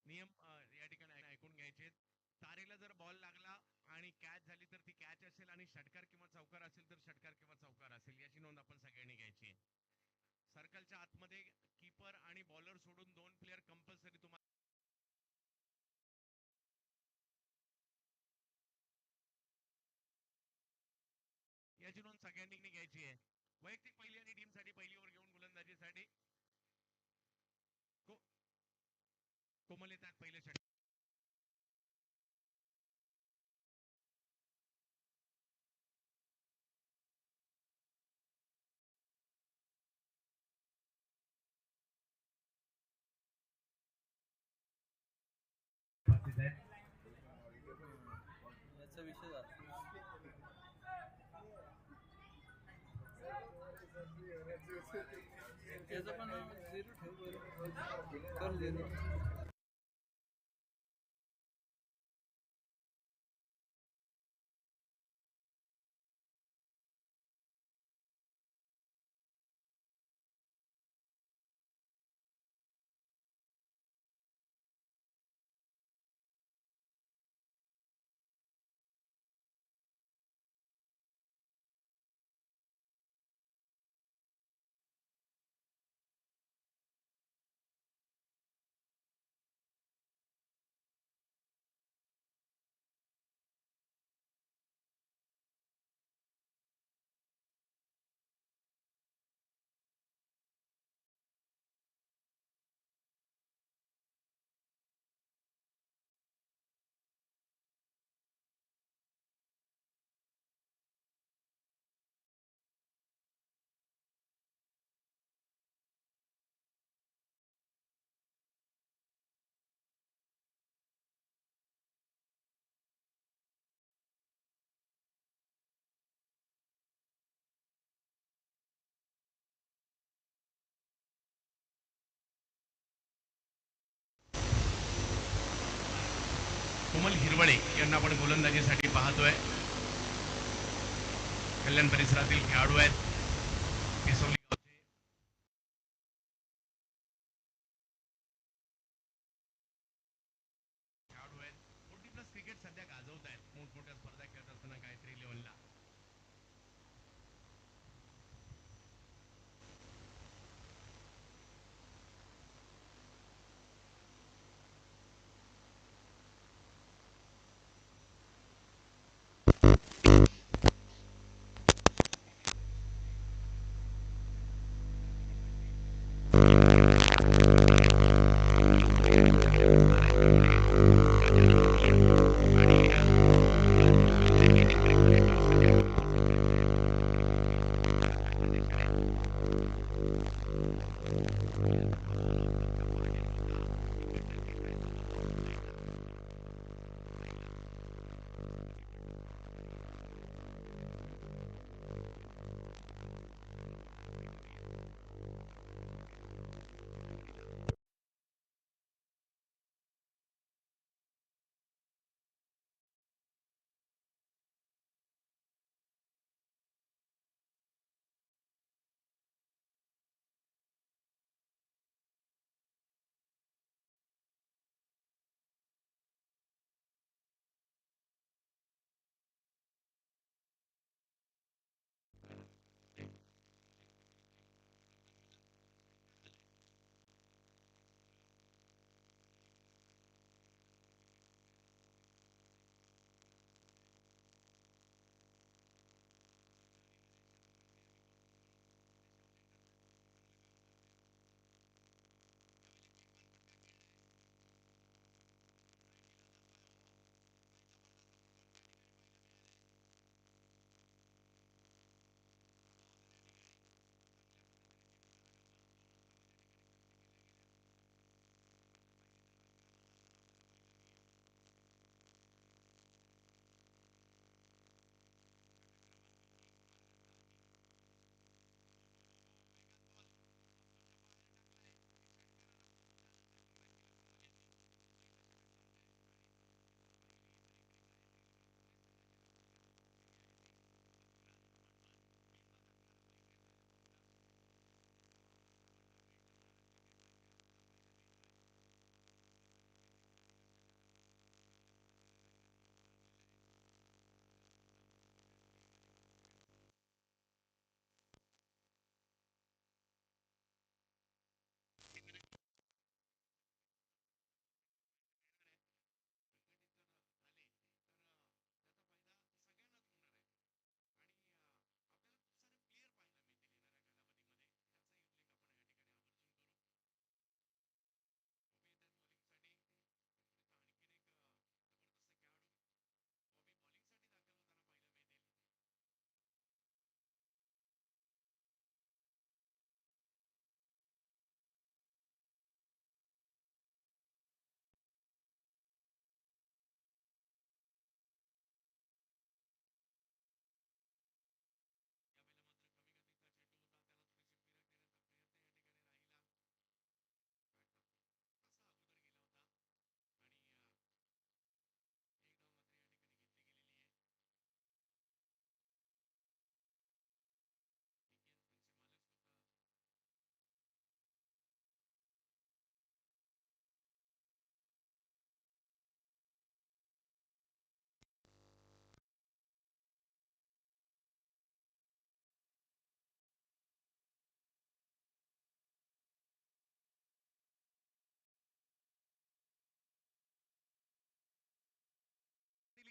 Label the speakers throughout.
Speaker 1: नियम या ठिकाणी ऐकून घ्यायचे. तारेला जर बॉल लागला आणि कॅच झाली तर ती कॅच असेल आणि षटकार किंवा चौकार असेल तर षटकार किंवा चौकार असेल, याची नोंद आपण सगळ्यांनी घ्यायची आहे. सर्कलच्या आतमध्ये कीपर आणि बॉलर सोडून 2 प्लेयर कंपल्सरी तुम्हाला याची नोंद सगळ्यांनी घ्यायची आहे. वैयक्तिक पहिली आणि टीमसाठी पहिली ओव्हर घेऊन गोलंदाजीसाठी कोमल येतात पहिले षटकार.
Speaker 2: याचा विषय झाला. त्याचं पण 0 ठेव कर.
Speaker 1: कोमल हिरवळे यांना आपण गोलंदाजीसाठी पाहतोय. कल्याण परिसरातील खेळाडू आहेत. पिसोली गावचे खेळाडू आहेत. 40+ क्रिकेट सध्या गाजवत आहेत. मोठमोठ्या स्पर्धा खेळत असताना गायत्री लेव्हलला. आणि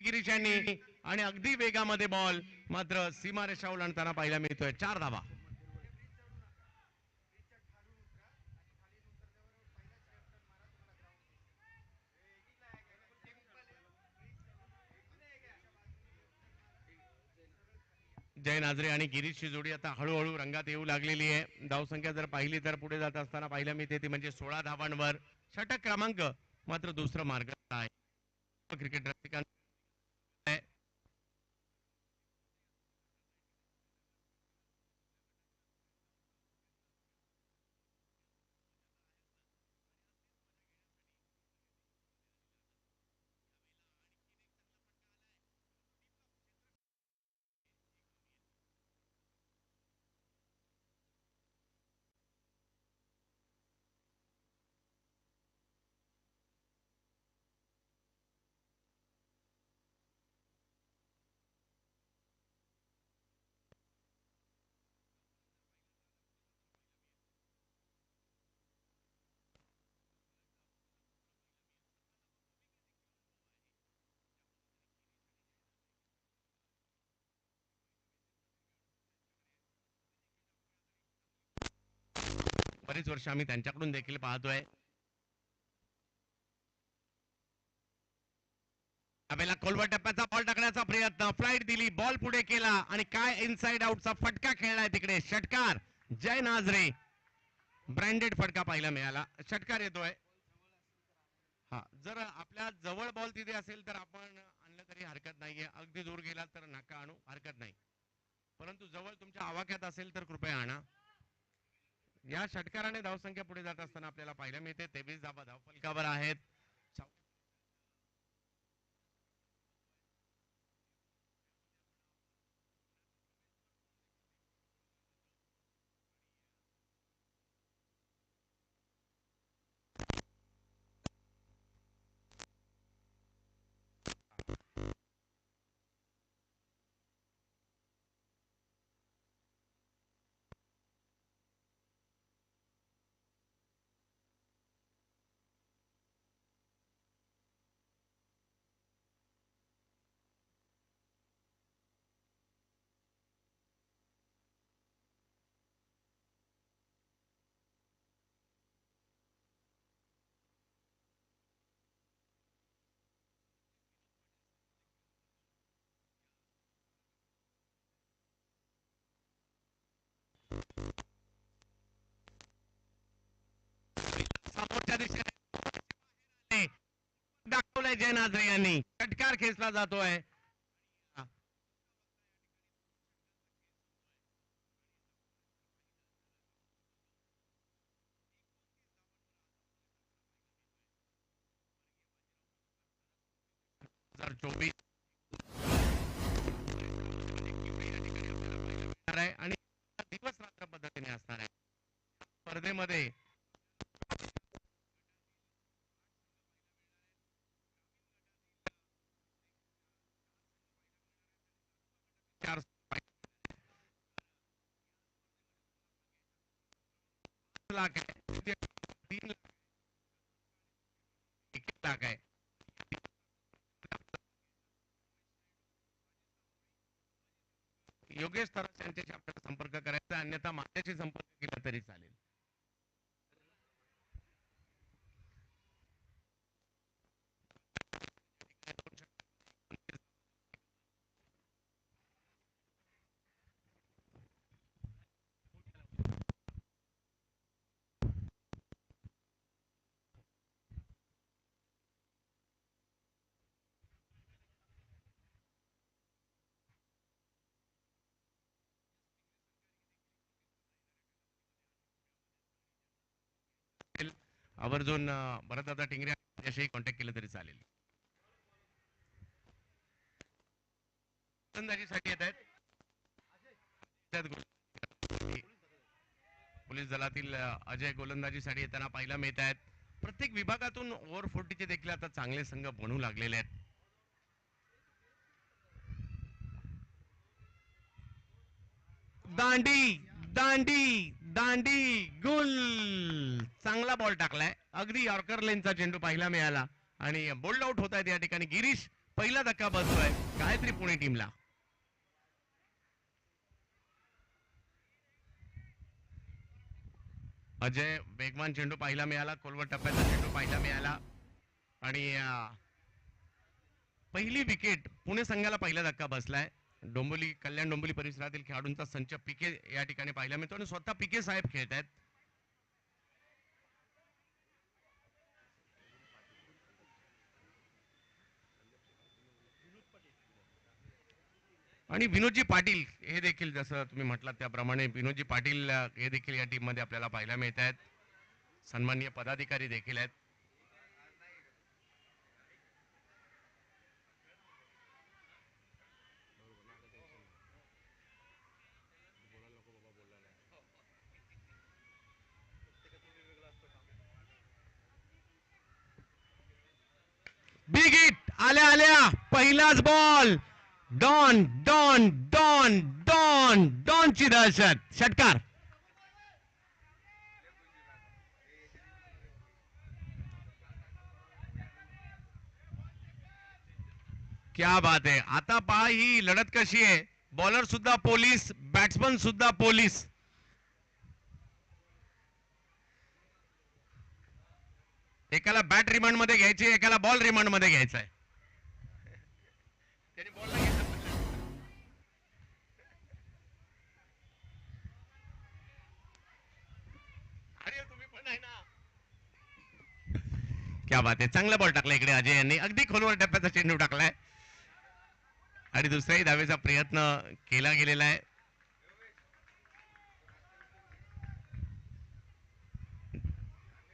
Speaker 1: गिरीश यांनी आणि अगदी वेगामध्ये बॉल मात्र सीमारेषा ओलांडताना पाहायला मिळतोय. 4 धावा. जय नाझरे आणि गिरीशची जोडी आता हळूहळू रंगात येऊ लागलेली आहे. धावसंख्या जर पाहिली तर पुढे जात असताना पाहायला मिळते ती म्हणजे 16 धावांवर. षटक क्रमांक मात्र दुसरं मार्ग आहे. क्रिकेट रसिकांना बरीच वर्ष आम्ही त्यांच्याकडून देखील पाहतोय. त्यावेळेला खोलवर टप्प्याचा बॉल टाकण्याचा प्रयत्न, फ्लाईट दिली, बॉल पुढे केला आणि काय इनसाइड आउटचा फटका खेळलाय तिकडे. षटकार जय नाझरे, ब्रँडेड फटका पाहायला मिळाला. षटकार येतोय. हा, जर आपल्या जवळ बॉल तिथे असेल तर आपण आणलं तरी हरकत नाहीये. अगदी दूर गेला तर नका आणू, हरकत नाही. परंतु जवळ तुमच्या आवाक्यात असेल तर कृपया आणा. या षटकाराने धावसंख्या पुढे जात असताना आपल्याला पाहायला मिळते 23 धावा धावफलकावर आहेत. समोरच्या दिशेने दाखवलंय जय नाझरे यांनी. षटकार खेचला जातोय. चोवीस आणि दिवस रात्र पद्धतीने असणार आहे स्पर्धेमध्ये. चार लाख आहे, 3 लाख आहे. योगेश तरस यांच्याशी आपल्याला संपर्क करायचा, अन्यथा माझ्याशी संपर्क केला तरी चालेल. आवर्जून भरतदादा टिंगरे यांच्याशी कॉन्टॅक्ट केलं तरी चालेल. गोलंदाजीसाठी येत आहेत पोलीस दलातील अजय गोलंदाजीसाठी येताना पाहायला मिळत आहेत. प्रत्येक विभागातून ओव्हर 40चे देखील आता चांगले संघ बनू लागलेले आहेत. दांडी दांडी दांडी गुल, चांगला बॉल टाकलाय. अगदी यॉर्कर लेनचा चेंडू पाहायला मिळाला आणि बोल्ड आउट होत आहेत या ठिकाणी गिरीश पहिला धक्का बसतोय गायत्री पुणे टीमला. अजय वेगवान चेंडू पाहायला मिळाला, खोलवर टप्प्याचा चेंडू पाहायला मिळाला आणि पहिली विकेट पुणे संघाला पहिला धक्का बसलाय. डोंबिवली कल्याण डोंबिवली परिसरातील खेळाडूंचा संच पीके या ठिकाणी पाहायला मिळतो आणि स्वतः पीके साहेब खेळत आहेत. आणि विनोदजी पाटील हे देखील जसं तुम्ही म्हटलात त्याप्रमाणे विनोदजी पाटील हे देखील या टीम मध्ये आपल्याला पाहायला मिळत आहेत. सन्माननीय पदाधिकारी देखील आहेत. बिग हिट आल्या आल्या पहिलाच ball. Don Don Don Don डॉनची दहशत. षटकार. क्या बात आहे. आता पहा ही लढत कशी आहे. बॉलर सुद्धा पोलीस, बॅट्समन सुद्धा पोलीस. एकाला बॅट रिमांड मध्ये घ्यायची, एकाला बॉल रिमांड मध्ये घ्यायचा आहे. त्याने बॉल नाही घेतला. अरे तुम्ही पण आहे ना. क्या बात आहे. चांगला बॉल टाकला इकडे अजय यांनी. अगदी खोलवर टप्प्याचा चेंडू टाकलाय आणि दुसऱ्याही धावेचा प्रयत्न केला गेलेला आहे.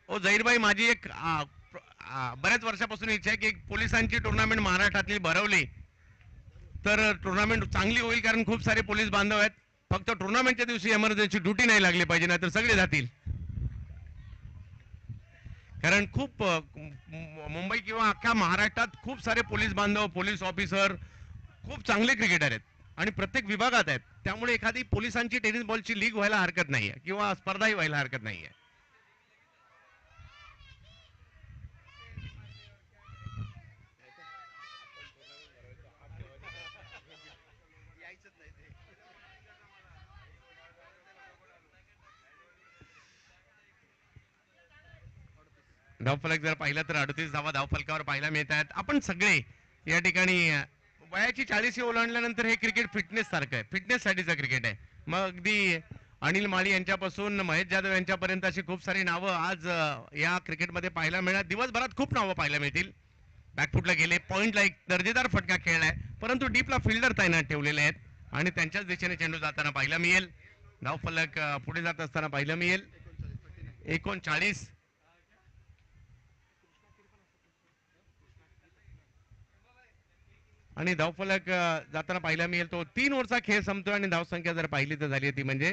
Speaker 1: ओ झहीरभाई, माझी एक बऱ्याच वर्षापासून इच्छा आहे की एक पोलिसांची टुर्नामेंट महाराष्ट्रातली भरवली तर टुर्नामेंट चांगली होईल, कारण खूप सारे पोलीस बांधव आहेत. फक्त टुर्नामेंटच्या दिवशी इमर्जन्सी ड्युटी नाही लागली पाहिजे, नाहीतर सगळे जातील. कारण खूप मुंबई किंवा अख्ख्या महाराष्ट्रात खूप सारे पोलीस बांधव, पोलीस ऑफिसर खूप चांगले क्रिकेटर आहेत आणि प्रत्येक विभागात आहेत. त्यामुळे एखादी पोलिसांची टेनिस बॉलची लीग व्हायला हरकत नाहीये किंवा स्पर्धाही व्हायला हरकत नाहीये. धावफलक जर पाहिलं तर 38 धावा धावफलकावर पाहायला मिळत आहेत. आपण सगळे या ठिकाणी वयाची 40 ओलांडल्यानंतर हे क्रिकेट फिटनेस सारखं आहे, फिटनेस साठीचं क्रिकेट आहे. मग अगदी अनिल माळी यांच्यापासून महेश जाधव यांच्यापर्यंत अशी खूप सारी नावं आज या क्रिकेटमध्ये पाहायला मिळणार. दिवसभरात खूप नावं पाहायला मिळतील. बॅकफुटला गेले, पॉइंटला एक दर्जेदार फटका खेळलाय, परंतु डीपला फिल्डर तैनात ठेवलेले आहेत आणि त्यांच्याच दिशेने चेंडू जाताना पाहायला मिळेल. धावफलक पुढे जात असताना पाहायला मिळेल. 39 आणि धावफलक जाताना पाहायला मिळेल. तो 3 ओव्हरचा खेळ संपतोय आणि धावसंख्या जर पाहिली तर झाली ती म्हणजे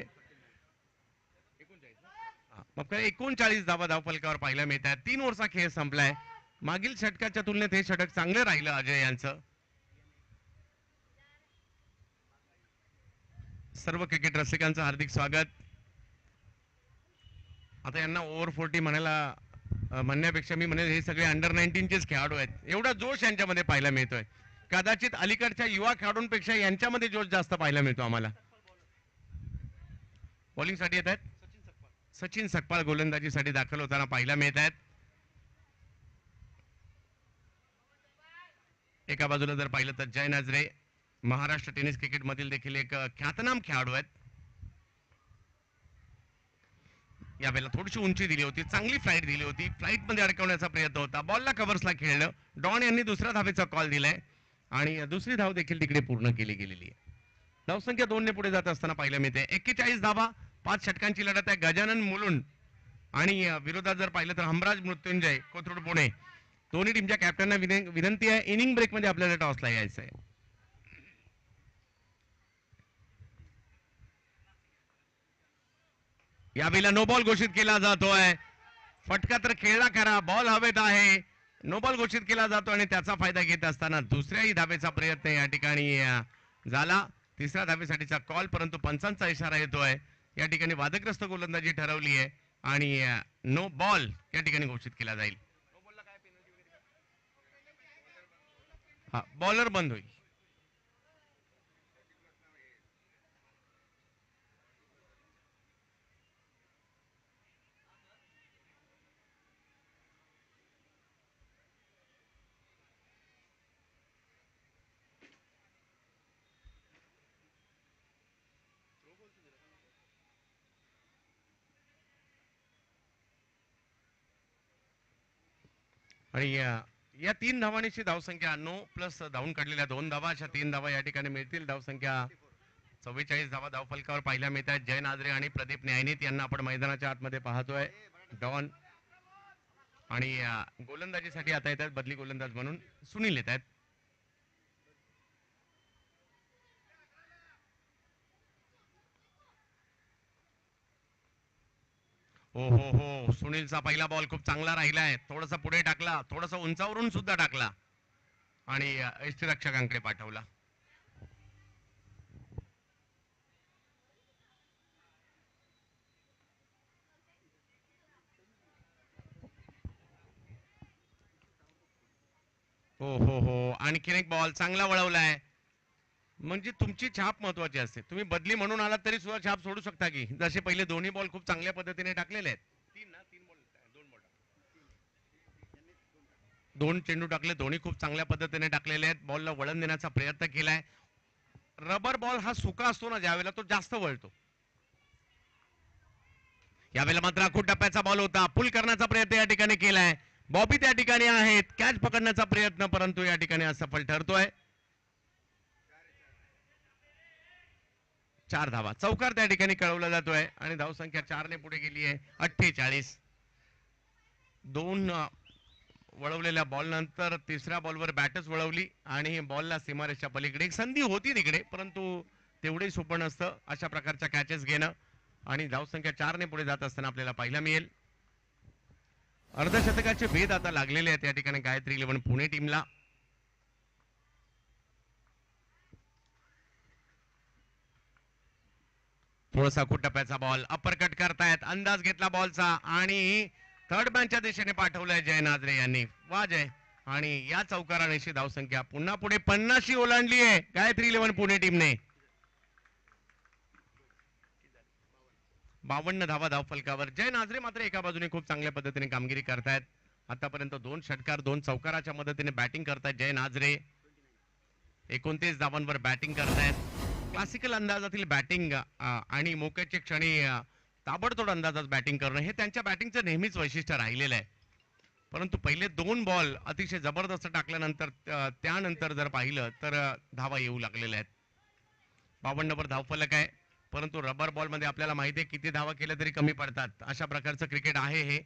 Speaker 1: 39 धावा धावफलकावर पाहायला मिळतात. 3 ओव्हरचा खेळ संपलाय. मागील षटकाच्या तुलनेत हे षटक चांगलं राहिलं अजय यांचं. सर्व क्रिकेट रसिकांचं हार्दिक स्वागत. आता यांना ओव्हर 40 म्हणण्यापेक्षा मी म्हणेल हे सगळे अंडर 19चेच खेळाडू आहेत. एवढा जोश यांच्यामध्ये पाहायला मिळतोय. कदाचित अलीकडच्या युवा खेळाडूंपेक्षा यांच्यामध्ये जोश जास्त पाहायला मिळतो आम्हाला. बॉलिंगसाठी येत आहेत सचिन सकपाळ, गोलंदाजीसाठी दाखल होताना पाहायला मिळत आहेत. एका बाजूला जर पाहिलं तर जय नाझरे महाराष्ट्र टेनिस क्रिकेट मधील देखील एक ख्यातनाम खेळाडू आहेत. यावेळेला थोडीशी उंची दिली होती, चांगली फ्लाईट दिली होती, फ्लाईट मध्ये अडकवण्याचा प्रयत्न होता, बॉलला कव्हर्सला खेळलं. डॉन यांनी दुसऱ्या धावेचा कॉल दिलाय आणि दुसरी धाव देखील तिकडे पूर्ण केली गेलेली आहे. धावसंख्या 2 ने पुढे जात असताना पाहायला मिळते. 41 धावा, 5 षटकांची लढत आहे. गजानन मुलुंड आणि विरोधात जर पाहिलं तर हमराज मृत्युंजय कोथरूड पुणे, दोन्ही टीमच्या कॅप्टनना विनंती आहे इनिंग ब्रेक मध्ये आपल्याला टॉसला यायचं आहे. यावेळेला नो बॉल घोषित केला जातोय. फटका तर खेळला खरा, बॉल हवेत आहे. नो बॉल घोषित केला जातो आणि त्याचा फायदा घेत असताना दुसऱ्याही धावेचा प्रयत्न या ठिकाणी झाला. तिसऱ्या धावेसाठीचा कॉल, परंतु पंचांचा इशारा येतोय. या ठिकाणी वादग्रस्त गोलंदाजी ठरवली आहे आणि नो बॉल या ठिकाणी घोषित केला जाईल. हा बॉलर बंद होईल. आणि या 3 धावांची धावसंख्या 9 प्लस धावून काढलेल्या 2 धावा, अशा 3 धावा या ठिकाणी मिळतील. धावसंख्या 44 धावा धावफलकावर पाहायला मिळत आहेत. जय नाझरे आणि प्रदीप न्यायनीत यांना आपण मैदानाच्या आतमध्ये पाहतोय. डॉन आणि गोलंदाजीसाठी आता येतात बदली गोलंदाज म्हणून सुनील येत आहेत. हो हो हो, सुनीलचा पहिला बॉल खूप चांगला राहिलाय. थोडासा पुढे टाकला, थोडासा उंचावरून सुद्धा टाकला आणि यष्टीरक्षकांकडे पाठवला. हो हो हो, आणखीन एक बॉल चांगला वळवलाय. म्हणजे तुमची छाप महत्वाची असते. तुम्ही बदली म्हणून आलात तरी सुद्धा छाप सोडू शकता की, जसे पहिले दोन्ही बॉल खूप चांगल्या पद्धतीने टाकलेले आहेत. दोन चेंडू टाकले, दोन्ही खूप चांगल्या पद्धतीने टाकलेले आहेत. बॉलला वळण देण्याचा प्रयत्न केलाय. रबर बॉल हा सुका असतो ना, ज्यावेळेला तो जास्त वळतो. यावेळेला मात्र आखूड टप्प्याचा बॉल होता. पुल करण्याचा प्रयत्न या ठिकाणी केलाय. बॉबी त्या ठिकाणी आहेत. कॅच पकडण्याचा प्रयत्न, परंतु या ठिकाणी असफल ठरतोय. 4 धावा चौकार त्या ठिकाणी कळवला जातोय आणि धावसंख्या 4 ने पुढे गेली आहे. 48. 2 वळवलेल्या बॉल नंतर तिसऱ्या बॉलवर बॅटच वळवली आणि बॉलला सीमारेषच्या पलीकडे एक संधी होती तिकडे, परंतु तेवढे सोपं नसतं अशा प्रकारच्या कॅचेस घेणं. आणि धावसंख्या 4 ने पुढे जात असताना आपल्याला पाहायला मिळेल. अर्धशतकाचे भेद आता लागलेले आहेत या ठिकाणी गायत्री 11 पुणे टीमला. थोडासा टप्प्याचा बॉल अप्परकट करतायत. अंदाज घेतला बॉलचा आणि थर्ड मॅनच्या दिशेने पाठवलंय जय नाझरे यांनी. वा जय. आणि या चौकारानेशी धावसंख्या पुन्हा पुढे 50 ओलांडली आहे गायत्री 11 पुणे टीमने. 52 धावा धावफलकावर. जय नाझरे मात्र एका बाजूने खूप चांगल्या पद्धतीने कामगिरी करतायत. आतापर्यंत 2 षटकार 2 चौकाराच्या मदतीने बॅटिंग करतायत जय नाझरे. 29 धावांवर बॅटिंग करतायत. क्लासिकल अंदाजातील बॅटिंग आणि मोक्याच्या क्षणी ताबडतोब अंदाजात बॅटिंग करणं हे त्यांच्या बॅटिंगचं नेहमीच वैशिष्ट्य राहिलेलं आहे. परंतु पहिले 2 बॉल अतिशय जबरदस्त टाकल्यानंतर त्यानंतर जर पाहिलं तर धावा येऊ लागलेल्या आहेत. 52 वर धावफलक आहे, परंतु रबर बॉल मध्ये आपल्याला माहिती आहे किती धावा केल्या तरी कमी पडतात. अशा प्रकारचं क्रिकेट आहे हे.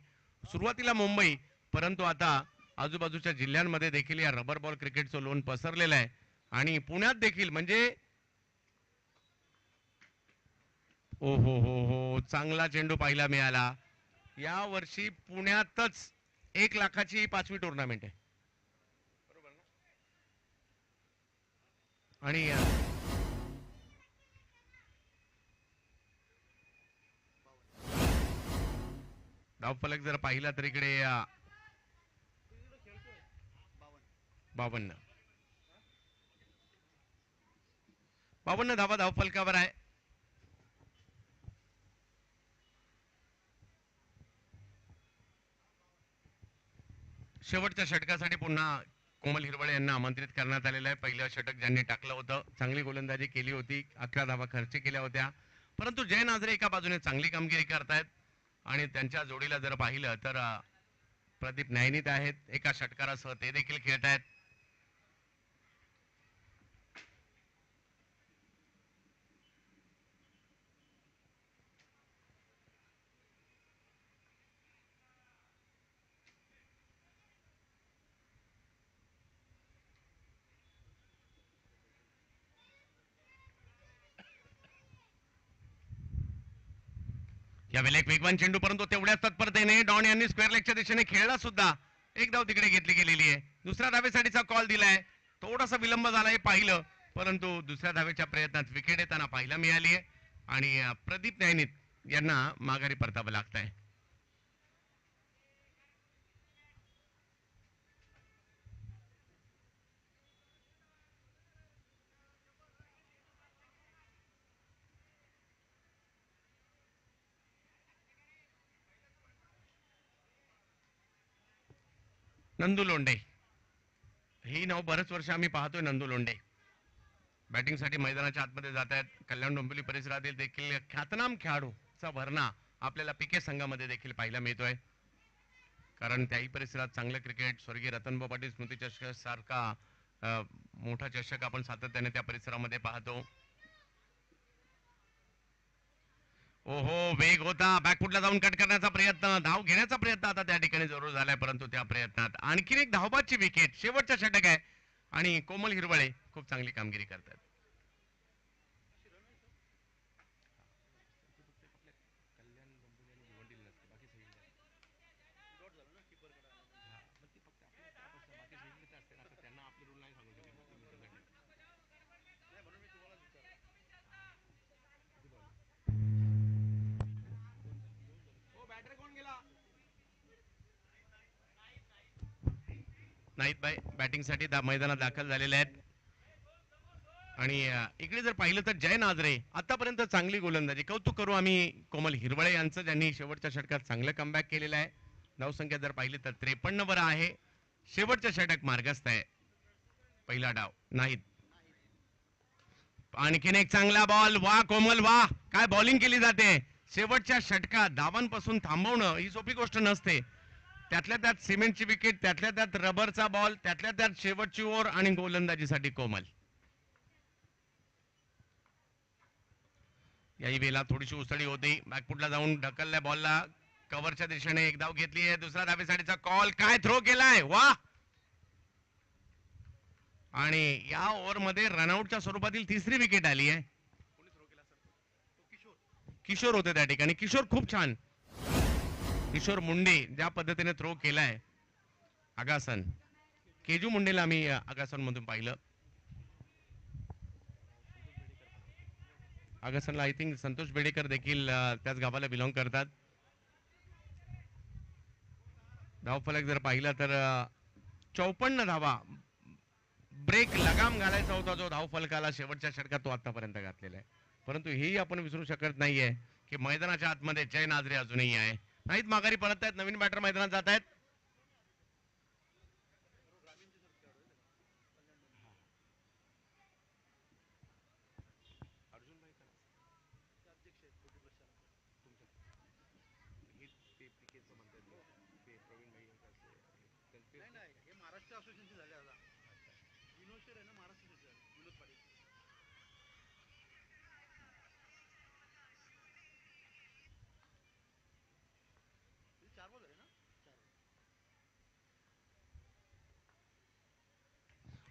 Speaker 1: सुरुवातीला मुंबई, परंतु आता आजूबाजूच्या जिल्ह्यांमध्ये देखील या रबर बॉल क्रिकेटचं लोण पसरलेलं आहे आणि पुण्यात देखील. म्हणजे ओ हो हो हो, चांगला चेंडू पाहायला मिळाला. या वर्षी पुण्यातच 1 लाखाची 5वी टुर्नामेंट आहे. आणि धावफलक जर पाहिला तर इकडे 52 धावा धावफलकावर आहे. शेवटच्या षटकासाठी पुन्हा कोमल हिरवळे यांना आमंत्रित करण्यात आलेलं आहे. पहिलं षटक ज्यांनी टाकलं होतं, चांगली गोलंदाजी केली होती, 11 धावा खर्च केल्या होत्या. परंतु जय नाझरे एका बाजूने चांगली कामगिरी करतायत आणि त्यांच्या जोडीला जर पाहिलं तर प्रदीप न्यायनीत आहेत. एका षटकारासह ते देखील खेळत आहेत. यावेळेला एक वेगवान चेंडू, परंतु तेवढ्याच तत्परतेने डॉन यांनी स्क्वेअर लेगच्या दिशेने खेळला सुद्धा. एक धाव तिकडे घेतली गेलेली आहे. दुसऱ्या धावेसाठीचा कॉल दिलाय. थोडासा विलंब झाला हे पाहिलं, परंतु दुसऱ्या धावेच्या प्रयत्नात विकेट येताना पाहायला मिळाली आहे आणि प्रदीप न्यायनीत यांना माघारी परतावं लागत आहे. नंदू लोंढे. ही नाव बरेच वर्ष आम्ही पाहतोय. नंदू लोंढे बॅटिंगसाठी मैदानाच्या आतमध्ये जात आहेत. कल्याण डोंबिवली परिसरातील देखील ख्यातनाम खेळाडूचा भरणा आपल्याला पीके संघामध्ये देखील पाहायला मिळतोय. कारण त्याही परिसरात चांगलं क्रिकेट, स्वर्गीय रतनभाऊ पाटील स्मृती चषक सारखा मोठा चषक आपण सातत्याने त्या परिसरामध्ये पाहतो. ओहो, वेग होता. बॅकफुटला जाऊन कट करण्याचा प्रयत्न, धाव घेण्याचा प्रयत्न आता त्या ठिकाणी जरूर झालाय, परंतु त्या प्रयत्नात आणखीन एक धावबादची विकेट. शेवटचा षटक आहे आणि कोमल हिरवळे खूप चांगली कामगिरी करतात. नाहीत भाई बॅटिंगसाठी मैदानात दाखल झालेले आहेत. आणि इकडे जर पाहिलं तर जय नाझरे आतापर्यंत चांगली गोलंदाजी, कौतुक करू आम्ही कोमल हिरवळे यांचं, ज्यांनी शेवटच्या षटकात चांगलं कमबॅक केलेलं आहे. धावसंख्या जर पाहिली तर 53 वर आहे. शेवटचं षटक मार्गस्थ आहे. पहिला डाव नाहीत. आणखीन एक चांगला बॉल. वा कोमल वा, काय बॉलिंग केली जाते. शेवटच्या षटकात धावांपासून थांबवणं ही सोपी गोष्ट नसते. त्यातल्या त्यात सिमेंटची विकेट, त्यातल्या त्यात रबरचा बॉल, त्यातल्या त्यात शेवटची ओव्हर आणि गोलंदाजीसाठी कोमल. याही वेळेला थोडीशी उसळी होती. बॅकफुटला जाऊन ढकलल्या बॉलला, कव्हरच्या दिशेने एक धाव घेतली आहे. दुसरा धावेसाठीचा कॉल, काय थ्रो केलाय. वा, आणि या ओव्हर मध्ये रनआउटच्या स्वरूपातील तिसरी विकेट आली आहे. किशोर होते त्या ठिकाणी. किशोर खूप छान, किशोर मुंडे ज्या पद्धतीने थ्रो केलाय. आगासन, केजू मुंडेला आम्ही आगासन मधून पाहिलं. आगासनला आय थिंक संतोष बेडेकर देखील त्याच गावाला बिलॉंग करतात. धावफलक जर पाहिला तर 54 धावा, ब्रेक लगाम घालायचा होता जो धावफलकाला शेवटच्या षटकात, तो आतापर्यंत घातलेला आहे. परंतु हेही आपण विसरू शकत नाहीये की मैदानाच्या आतमध्ये जय नाझरे अजूनही आहे. नाहीत, माघारी परत आहेत. नवीन बॅटर मैदानात जात आहेत.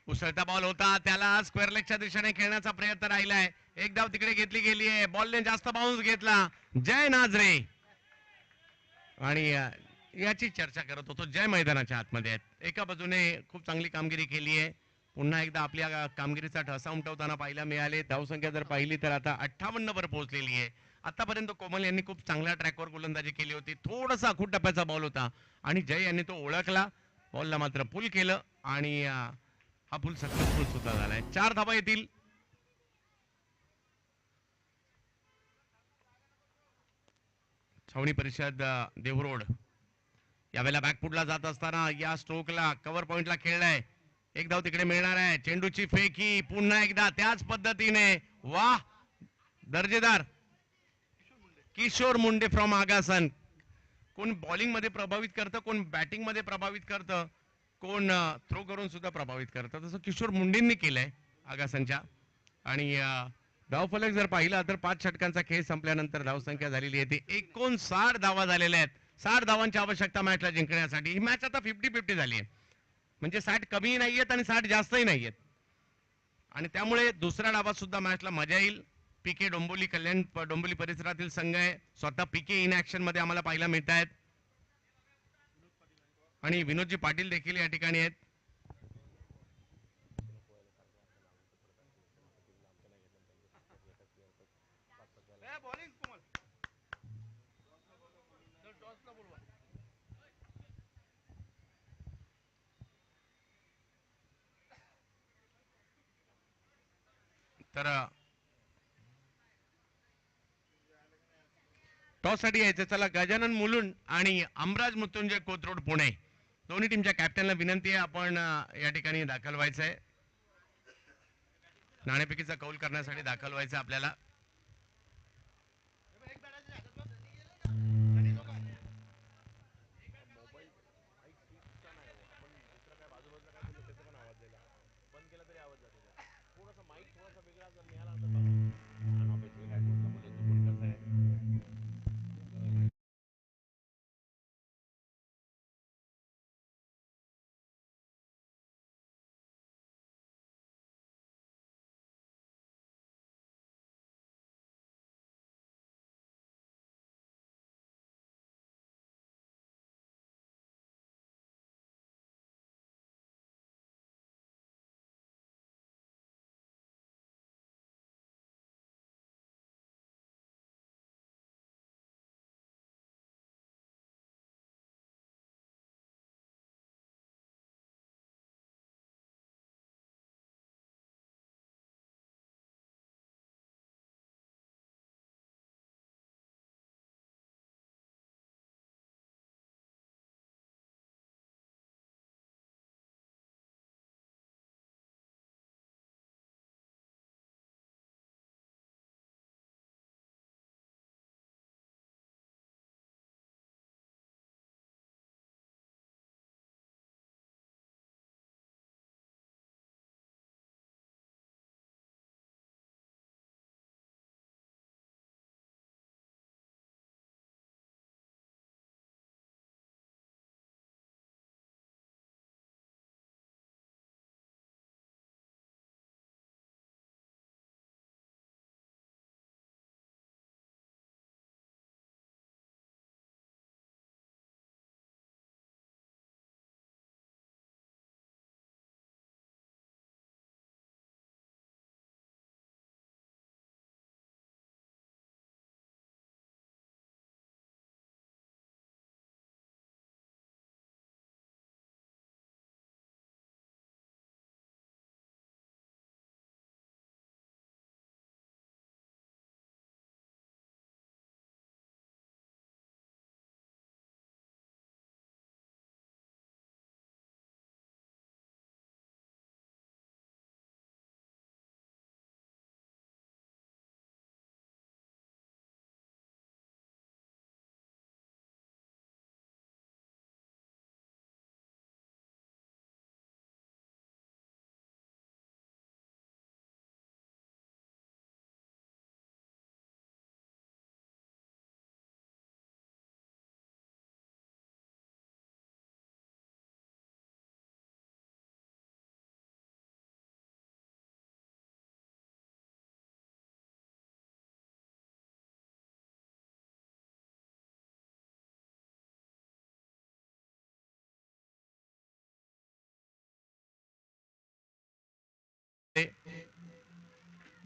Speaker 1: उसळता बॉल होता, त्याला स्क्वेअर लेगच्या दिशेने खेळण्याचा प्रयत्न राहिलाय. एक धाव तिकडे घेतली गेली आहे. बॉलने जास्त बाउन्स घेतला. जय नाझरे, आणि याची चर्चा करत होतो. जय मैदानाच्या आतमध्ये आहेत. एका बाजूने खूप चांगली कामगिरी केली आहे. पुन्हा एकदा आपल्या कामगिरीचा ठसा उमटवताना पाहायला मिळाले. धावसंख्या जर पाहिली तर आता 58 वर पोहोचलेली आहे. आतापर्यंत कोमल यांनी खूप चांगल्या ट्रॅकवर गोलंदाजी केली होती. थोडासा आखूड टप्प्याचा बॉल होता आणि जय यांनी तो ओळखला. बॉलला मात्र पुल केलं आणि हा पुल सक्सेसफुल सुद्धा झालाय. 4 धावा येतील. छावणी परिषद देवरोड यावेळेला बॅकफुटला जात असताना या स्ट्रोकला कव्हर पॉइंटला खेळलाय. एक धाव तिकडे मिळणार आहे. चेंडूची फेकी पुन्हा एकदा त्याच पद्धतीने. वाह, दर्जेदार. किशोर मुंडे फ्रॉम आगासन. कोण बॉलिंग मध्ये प्रभावित करतं, कोण बॅटिंग मध्ये प्रभावित करतं, कोण थ्रो करून सुद्धा प्रभावित करतं. तसं किशोर मुंडेंनी केलंय आगासनच्या. आणि धावफलक जर पाहिला तर 5 षटकांचा खेळ संपल्यानंतर धावसंख्या झालेली आहे ती 59 धावा झालेल्या आहेत. 60 धावांची आवश्यकता मॅचला जिंकण्यासाठी. ही मॅच आता 50-50 झाली आहे. म्हणजे 60 कमी नाहीयेत आणि 60 जास्तही नाहीयेत. आणि त्यामुळे दुसऱ्या डावात सुद्धा मॅचला मजा येईल. पीके डोंबिवली, कल्याण डोंबिवली परिसरातील संघ आहे. स्वतः पीके इन ऍक्शन मध्ये आम्हाला पाहायला मिळत आहेत. आणि विनोदजी पाटील देखील या ठिकाणी आहेत. तर टॉस साठी यायचं. चला, गजानन मुलुंड आणि अमराज मृत्युंजय कोथरूड पुणे दोन्ही टीमच्या कॅप्टनला विनंती आहे आपण या ठिकाणी दाखल व्हायचं आहे. नाणेफेकीचा कौल करण्यासाठी दाखल व्हायचं आपल्याला.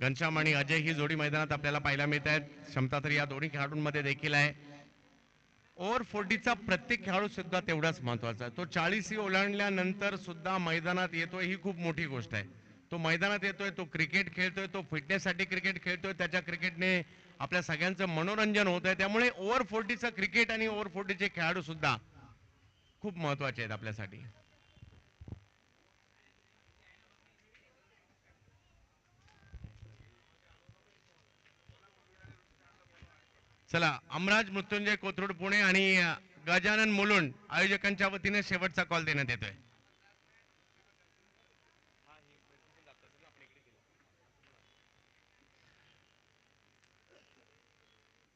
Speaker 1: घनश्याम आणि अजय ही जोडी मैदानात आपल्याला पाहायला मिळत आहेत. क्षमता तर या दोन्ही खेळाडूंमध्ये देखील आहे. ओव्हर 40चा प्रत्येक खेळाडू सुद्धा तेवढाच महत्वाचा आहे. तो 40 ओलांडल्यानंतर सुद्धा मैदानात येतोय ही खूप मोठी गोष्ट आहे. तो मैदानात येतोय, तो क्रिकेट खेळतोय, तो फिटनेससाठी क्रिकेट खेळतोय, त्याच्या क्रिकेटने आपल्या सगळ्यांचं मनोरंजन होत आहे. त्यामुळे ओव्हर 40चं क्रिकेट आणि ओव्हर 40चे खेळाडू सुद्धा खूप महत्वाचे आहेत आपल्यासाठी. चला, अमराज मृत्युंजय कोथरूड पुणे आणि गजानन मुलुंड आयोजकांच्या वतीने शेवटचा कॉल देण्यात येतोय.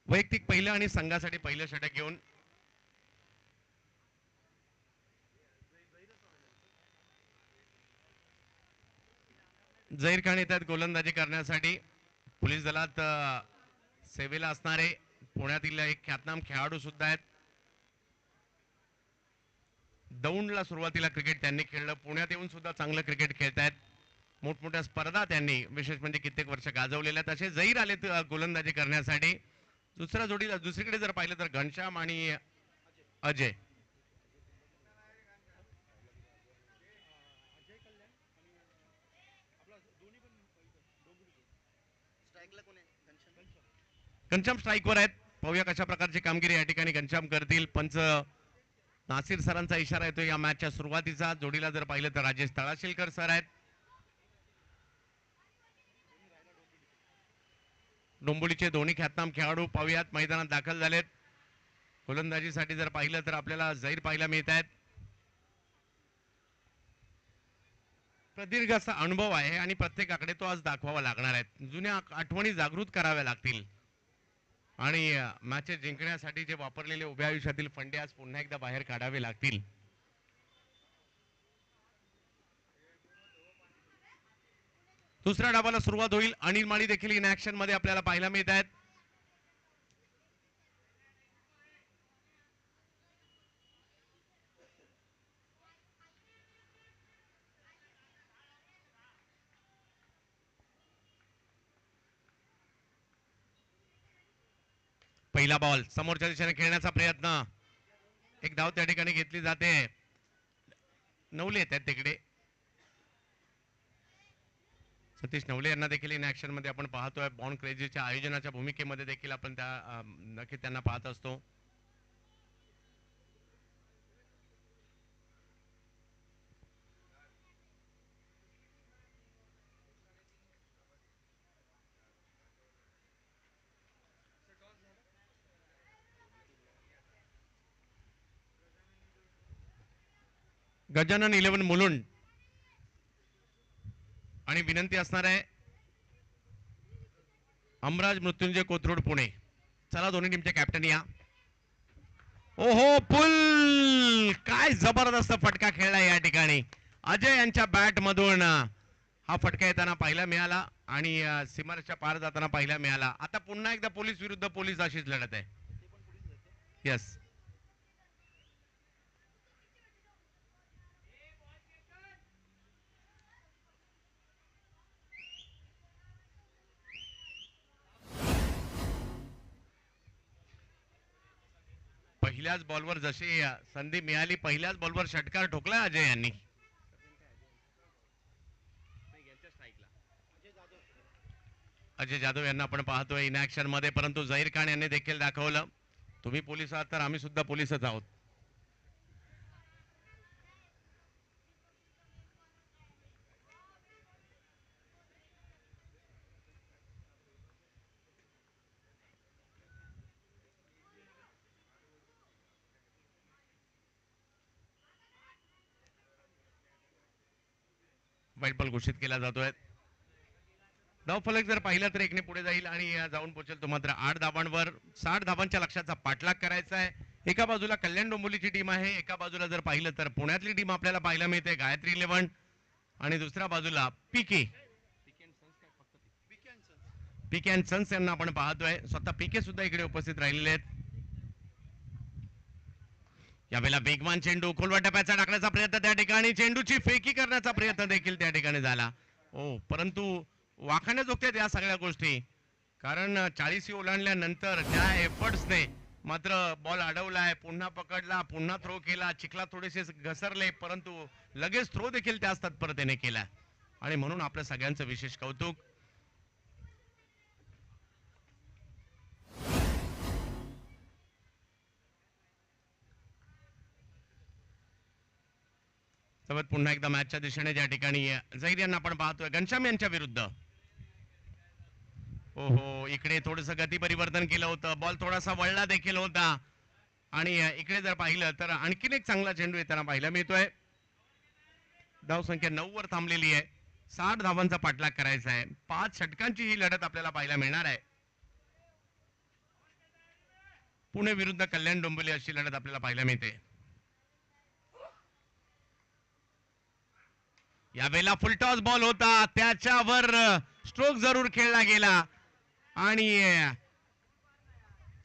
Speaker 1: वैयक्तिक पहिलं आणि संघासाठी पहिलं षटक घेऊन झहीर खान येतात गोलंदाजी करण्यासाठी. पोलीस दलात सेवेला असणारे पुण्यातील एक ख्यातनाम खेळाडू सुद्धा आहेत. दौंडला सुरुवातीला क्रिकेट त्यांनी खेळलं, पुण्यात येऊन सुद्धा चांगलं क्रिकेट खेळतायत. मोठमोठ्या स्पर्धा त्यांनी विशेष म्हणजे कित्येक वर्ष गाजवलेल्या. तसे झहीर आले गोलंदाजी करण्यासाठी. दुसऱ्या जोडीला दुसरीकडे जर पाहिलं तर घनश्याम आणि अजय. घनश्याम स्ट्राईकवर आहेत. पाहूया कशा प्रकारची कामगिरी या ठिकाणी घनश्याम करतील. पंच नासिर सरांचा इशारा येतो या मॅचच्या सुरुवातीचा. जोडीला जर पाहिलं तर राजेश तळाशीलकर सर आहेत. डोंबिवलीचे दोन्ही ख्यातनाम खेळाडू पाहुयात मैदानात दाखल झालेत. गोलंदाजीसाठी जर पाहिलं तर आपल्याला झैर पाहायला मिळत आहेत. प्रदीर्घ असा अनुभव आहे आणि प्रत्येकाकडे तो आज दाखवावा लागणार आहे. जुन्या आठवणी जागृत कराव्या लागतील आणि मॅचेस जिंकण्यासाठी जे वापरलेले उभ्या आयुष्यातील फंडे आज पुन्हा एकदा बाहेर काढावे लागतील. दुसऱ्या डावाला सुरुवात होईल. अनिल माळी देखील इन ऍक्शन मध्ये आपल्याला पाहायला मिळत आहेत. पहिला बॉल समोरच्या दिशेने खेळण्याचा प्रयत्न. एक धाव त्या ठिकाणी घेतली जाते. नवले येत आहेत तिकडे. सतीश नवले यांना देखील इन ऍक्शन मध्ये आपण पाहतोय. बॉन्ड क्रेझीच्या आयोजनाच्या भूमिकेमध्ये देखील आपण नक्की त्यांना पाहत असतो. गजानन 11 मुलुंड आणि विनंती असणार आहे अमराज मृत्युंजय कोथरूड पुणे. चला दोन्ही टीमचे कॅप्टन या. ओहो पुल काय जबरदस्त फटका खेळला या ठिकाणी. अजय यांच्या बॅट मधून हा फटका येताना पाहायला मिळाला आणि सीमारेषच्या पार जाताना पाहायला मिळाला. आता पुन्हा एकदा पोलीस विरुद्ध पोलीस अशीच लढत आहे. यस पहिल्याच बॉलवर जशी संधी मिळाली पहिल्याच बॉलवर षटकार ठोकला अजय यांनी. अजय जाधव यांना आपण पाहतोय इन ऍक्शन मध्ये. परंतु झहीर खान यांनी देखील दाखवलं तुम्ही पोलीस आहात तर आम्ही सुद्धा पोलीसच आहोत. वाईट बॉल घोषित केला जातोय. धावफलक जर पाहिलं तर एकने पुढे जाईल आणि जाऊन पोहोचेल तो मात्र 8 धावांवर. 60 धावांच्या लक्ष्याचा पाठलाग करायचा आहे. एका बाजूला कल्याण डोंबिवलीची टीम आहे. एका बाजूला जर पाहिलं तर पुण्यातली टीम आपल्याला पाहायला मिळते गायत्री 11 आणि दुसऱ्या बाजूला पीके पीके अँड सन्स यांना आपण पाहतोय. स्वतः पीके सुद्धा इकडे उपस्थित राहिलेले आहेत. यावेळेला वेगवान चेंडू खोलवा टप्प्याचा टाकण्याचा प्रयत्न त्या ठिकाणी. चेंडूची फेकी करण्याचा प्रयत्न देखील त्या ठिकाणी झाला. हो परंतु वाखाणण्याजोगत्या या सगळ्या गोष्टी. कारण 40 ओलांडल्यानंतर ज्या एफर्ट्सने मात्र बॉल अडवलाय. पुन्हा पकडला पुन्हा थ्रो केला. चिखलात थोडेसे घसरले परंतु लगेच थ्रो देखील त्याच तत्परतेने केला आणि म्हणून आपल्या सगळ्यांचं विशेष कौतुक. सोबत पुन्हा एकदा मॅचच्या दिशेने ज्या ठिकाणी झहीर यांना आपण पाहतोय घनश्याम यांच्या विरुद्ध. ओहो इकडे थोडस गती परिवर्तन केलं होतं. बॉल थोडासा वळला देखील होता आणि इकडे जर पाहिलं तर आणखीन एक चांगला चेंडू येताना पाहायला मिळतोय. धाव संख्या 9 वर थांबलेली आहे. 60 धावांचा पाठलाग करायचा आहे. 5 षटकांची ही लढत आपल्याला पाहायला मिळणार आहे. पुणे विरुद्ध कल्याण डोंबिवली अशी लढत आपल्याला पाहायला मिळते. यावेळेला फुलटॉस बॉल होता त्याच्यावर स्ट्रोक जरूर खेळला गेला आणि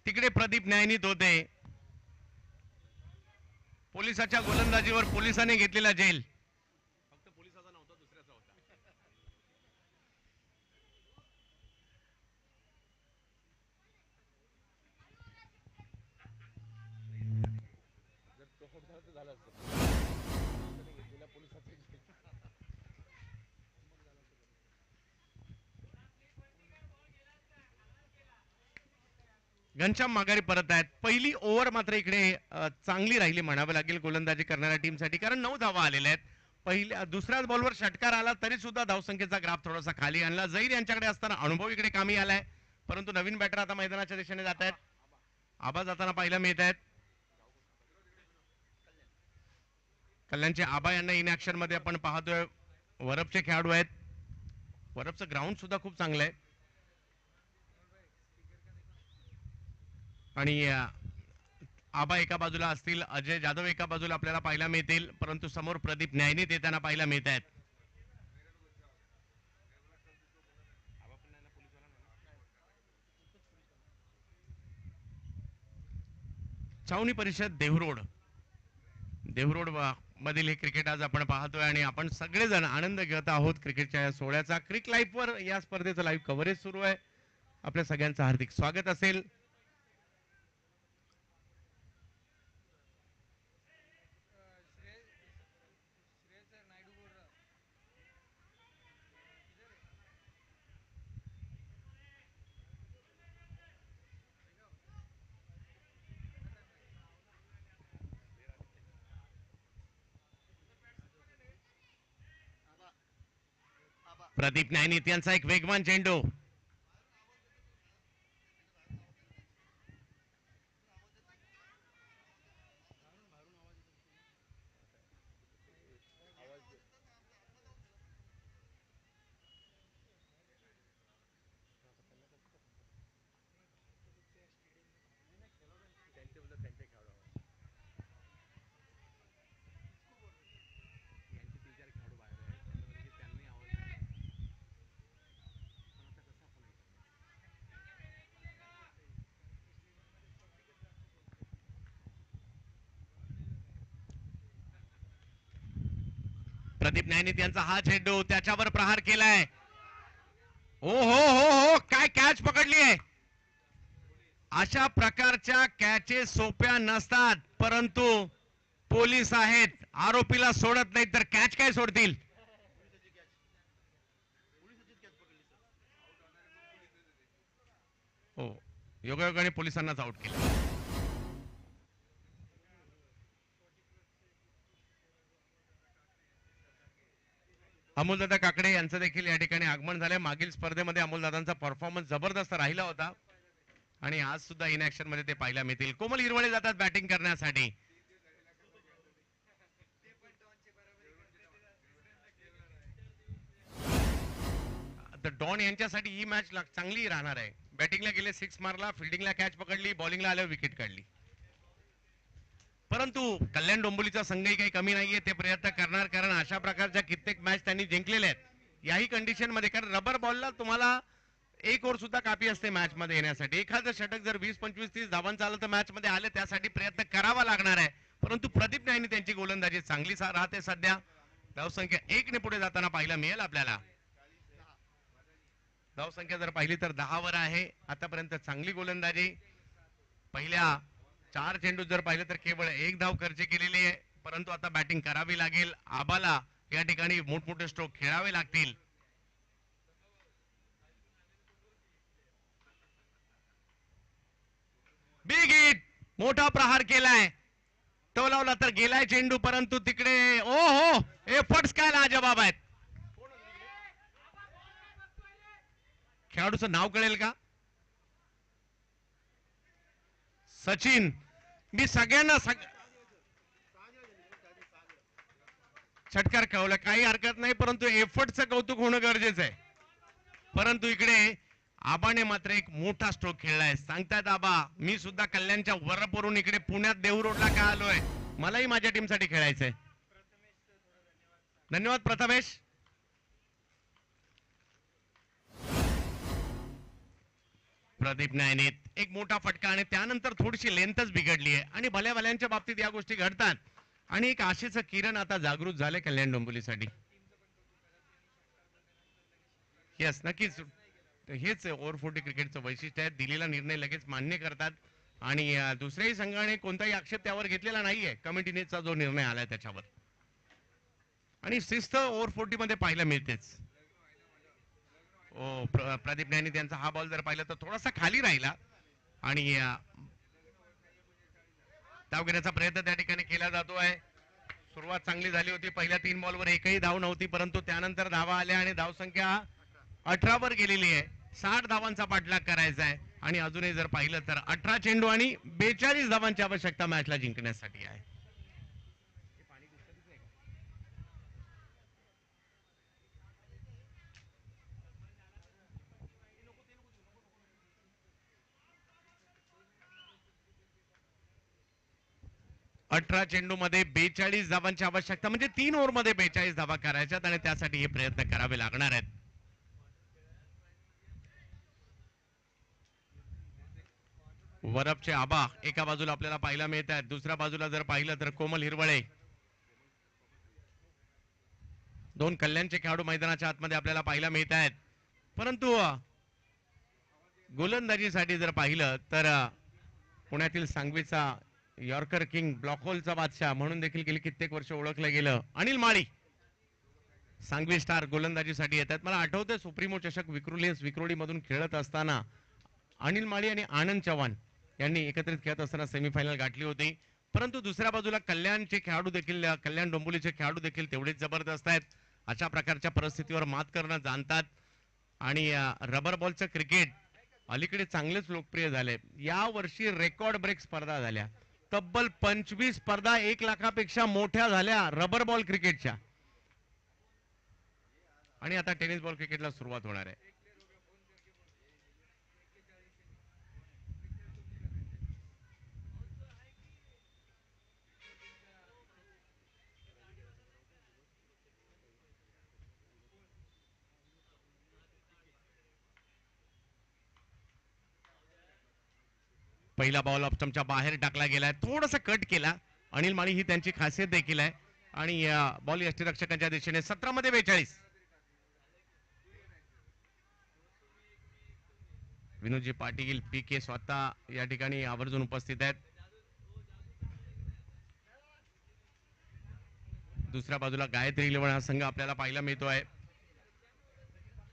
Speaker 1: तिकडे प्रदीप न्यायनीत होते. पोलिसाच्या गोलंदाजीवर पोलिसांनी घेतलेला झेल. फक्त पोलिसाचा नव्हता दुसऱ्याचा होता. घनश्याम माघारी परत आहेत. पहिली ओव्हर मात्र इकडे चांगली राहिली म्हणावं लागेल गोलंदाजी करणाऱ्या टीमसाठी, कारण 9 धावा आलेल्या आहेत. पहिल्या दुसऱ्याच बॉलवर षटकार आला तरी सुद्धा धावसंख्येचा ग्राफ थोडासा खाली आणला. जैर यांच्याकडे असताना अनुभव इकडे कामी आलाय, परंतु नवीन बॅटर आता मैदानाच्या दिशेने जात आहेत. आबा जाताना पाहायला मिळत आहेत. कल्याणचे आबा यांना इन ऍक्शन मध्ये आपण पाहतोय. वरपचे खेळाडू आहेत. वरपचं ग्राउंड सुद्धा खूप चांगलं आहे. आणि आबा एका बाजूला असतील, अजय जाधव एका बाजूला आपल्याला पाहायला मिळतील, परंतु समोर प्रदीप न्यायनीत येताना पाहायला मिळत आहेत. छावणी परिषद देहरोड मधील हे क्रिकेट आज आपण पाहतोय आणि आपण सगळेजण आनंद घेत आहोत क्रिकेटच्या या सोहळ्याचा. क्रिक लाईव्ह वर या स्पर्धेचं लाईव्ह कव्हरेज सुरू आहे. आपल्या सगळ्यांचं हार्दिक स्वागत असेल. प्रदीप न्यायनीत यांचा एक वेगवान चेंडू. प्रदीप न्यायनीत यांचा हा चेंडू, त्याच्यावर प्रहार केलाय. ओ हो हो हो, काय कॅच पकडली आहे. अशा प्रकारच्या कॅचेस सोप्या नसतात, परंतु पोलीस आहेत, आरोपीला सोडत नाही तर कॅच काय सोडतील. हो, योगायोगाने पोलिसांनाच आउट केलं. अमोलदादा काकडे यांचं देखील या ठिकाणी आगमन झालंय. मागील स्पर्धेमध्ये अमोलदादांचा परफॉर्मन्स जबरदस्त राहिला होता आणि आज सुद्धा इन ऍक्शन मध्ये ते पाहायला मिळतील. कोमल हिरवळे जातात बॅटिंग करण्यासाठी. डॉन यांच्यासाठी ही मॅच चांगली राहणार आहे. बॅटिंगला गेले 6 मारला, फिल्डिंगला कॅच पकडली, बॉलिंगला आल्यावर विकेट काढली. परंतु कल्याण डोंबिवलीचा संघही काही कमी नाहीये, ते प्रयत्न करणार, कारण अशा प्रकारच्या कित्येक मॅच त्यांनी जिंकलेल्या आहेत याही कंडिशन मध्ये. कारण रबर बॉलला तुम्हाला एक ओव्हर सुद्धा कापी असते मॅच मध्ये येण्यासाठी. एखादं षटक जर 20, 25, 30 धावांचं आलं तर मॅच मध्ये आले, त्यासाठी प्रयत्न करावा लागणार आहे. परंतु प्रदीप न्यायनी त्यांची गोलंदाजी चांगली राहते सध्या. धावसंख्या 1 ने पुढे जाताना पाहायला मिळेल आपल्याला. धावसंख्या जर पाहिली तर 10 वर आहे आतापर्यंत. चांगली गोलंदाजी. पहिल्या 4 चेंडू जर पाहिलं तर केवळ 1 धाव खर्च केलेली आहे, परंतु आता बॅटिंग करावी लागेल. आबाला या ठिकाणी मोठमोठे स्ट्रोक खेळावे लागतील. बिग हिट, मोठा प्रहार केलाय, टोलावला तर गेलाय चेंडू, परंतु तिकडे ओ हो, एफर्ट्स काय लाजवाब आहेत. खेळाडूचं नाव कळेल का? सचिन. मी सगळ्यांना षटकार कळवला, काही हरकत नाही, परंतु एफर्टचं कौतुक होणं गरजेचं आहे. परंतु इकडे आबाने मात्र एक मोठा स्ट्रोक खेळलाय. सांगतायत आबा, मी सुद्धा कल्याणच्या वरपवरून इकडे पुण्यात देहू रोडला का आलोय, मलाही माझ्या टीमसाठी खेळायचंय. धन्यवाद प्रथमेश. प्रदीप न्यायनीत एक मोठा फटका आणि त्यानंतर थोडीशी लेंथच बिघडली आहे आणि भल्या भल्यांच्या बाबतीत या गोष्टी घडतात. आणि एक आशेचं किरण आता जागृत झाले कल्याण डोंबिवलीसाठी. यस, नक्कीच. हेच ओव्हर 40 क्रिकेटचं वैशिष्ट्य आहे. दिलेला निर्णय लगेच मान्य करतात आणि दुसऱ्याही संघाने कोणताही आक्षेप त्यावर घेतलेला नाहीये. कमिटीनेचा जो निर्णय आलाय त्याच्यावर, आणि शिस्त ओव्हर 40 मध्ये पाहायला मिळतेच. प्रदीप न्यायनी त्यांचा हा बॉल जर पाहिला तर थोडासा खाली राहिला, आणि धाव घेण्याचा प्रयत्न त्या ठिकाणी केला जातोय. सुरुवात चांगली झाली होती. पहिल्या 3 बॉलवर एकही धाव नव्हती, परंतु त्यानंतर धावा आल्या आणि धावसंख्या 18 वर गेलेली आहे. 60 धावांचा पाठलाग करायचा आहे आणि अजूनही जर पाहिलं तर 18 चेंडू आणि 42 धावांची आवश्यकता मॅचला जिंकण्यासाठी आहे. 18 चेंडू मध्ये 42 धावांची आवश्यकता, म्हणजे 3 ओव्हर मध्ये 42 धावा करायच्यात आणि त्यासाठी हे प्रयत्न करावे लागणार आहेत. वरपचे आबा एका बाजूला आपल्याला पाहायला मिळत आहेत, दुसऱ्या बाजूला जर पाहिलं तर कोमल हिरवळे. दोन कल्याणचे खेळाडू मैदानाच्या आतमध्ये आपल्याला पाहायला मिळत आहेत. परंतु गोलंदाजीसाठी जर पाहिलं तर पुण्यातील सांगवीचा यॉर्कर किंग, ब्लॉक होलचा बादशाह म्हणून देखील गेली कित्येक वर्ष ओळखलं गेलं अनिल माळी सांगवी स्टार गोलंदाजीसाठी येतात. मला आठवतंय सुप्रीमो चषक विक्रोळी मधून खेळत असताना अनिल माळी आणि आनंद चव्हाण यांनी एकत्रित खेळत असताना सेमीफायनल गाठली होती. परंतु दुसऱ्या बाजूला कल्याणचे खेळाडू देखील, कल्याण डोंबिवलीचे खेळाडू देखील तेवढेच जबरदस्त आहेत. अशा प्रकारच्या परिस्थितीवर मात करणं जाणतात आणि रबर बॉलचं क्रिकेट अलीकडे चांगलेच लोकप्रिय झाले. या वर्षी रेकॉर्ड ब्रेक स्पर्धा झाल्या. तब्बल 25 स्पर्धा 1 लाखापेक्षा मोठ्या झाल्या रबर बॉल क्रिकेटच्या. आणि आता टेनिस बॉल क्रिकेटला सुरुवात होणार आहे. पहिला बॉल ऑप्शनच्या बाहेर टाकला गेलाय, थोडासा कट केला. अनिल माळी ही त्यांची खासियत देखील आहे. आणि बॉल यष्टीरक्षकांच्या दिशेने 17 मध्ये 42. विनोदजी पाटील, पी के स्वतः या ठिकाणी आवर्जून उपस्थित आहेत. दुसऱ्या बाजूला गायत्री इलेव्हन हा संघ आपल्याला पाहायला मिळतोय.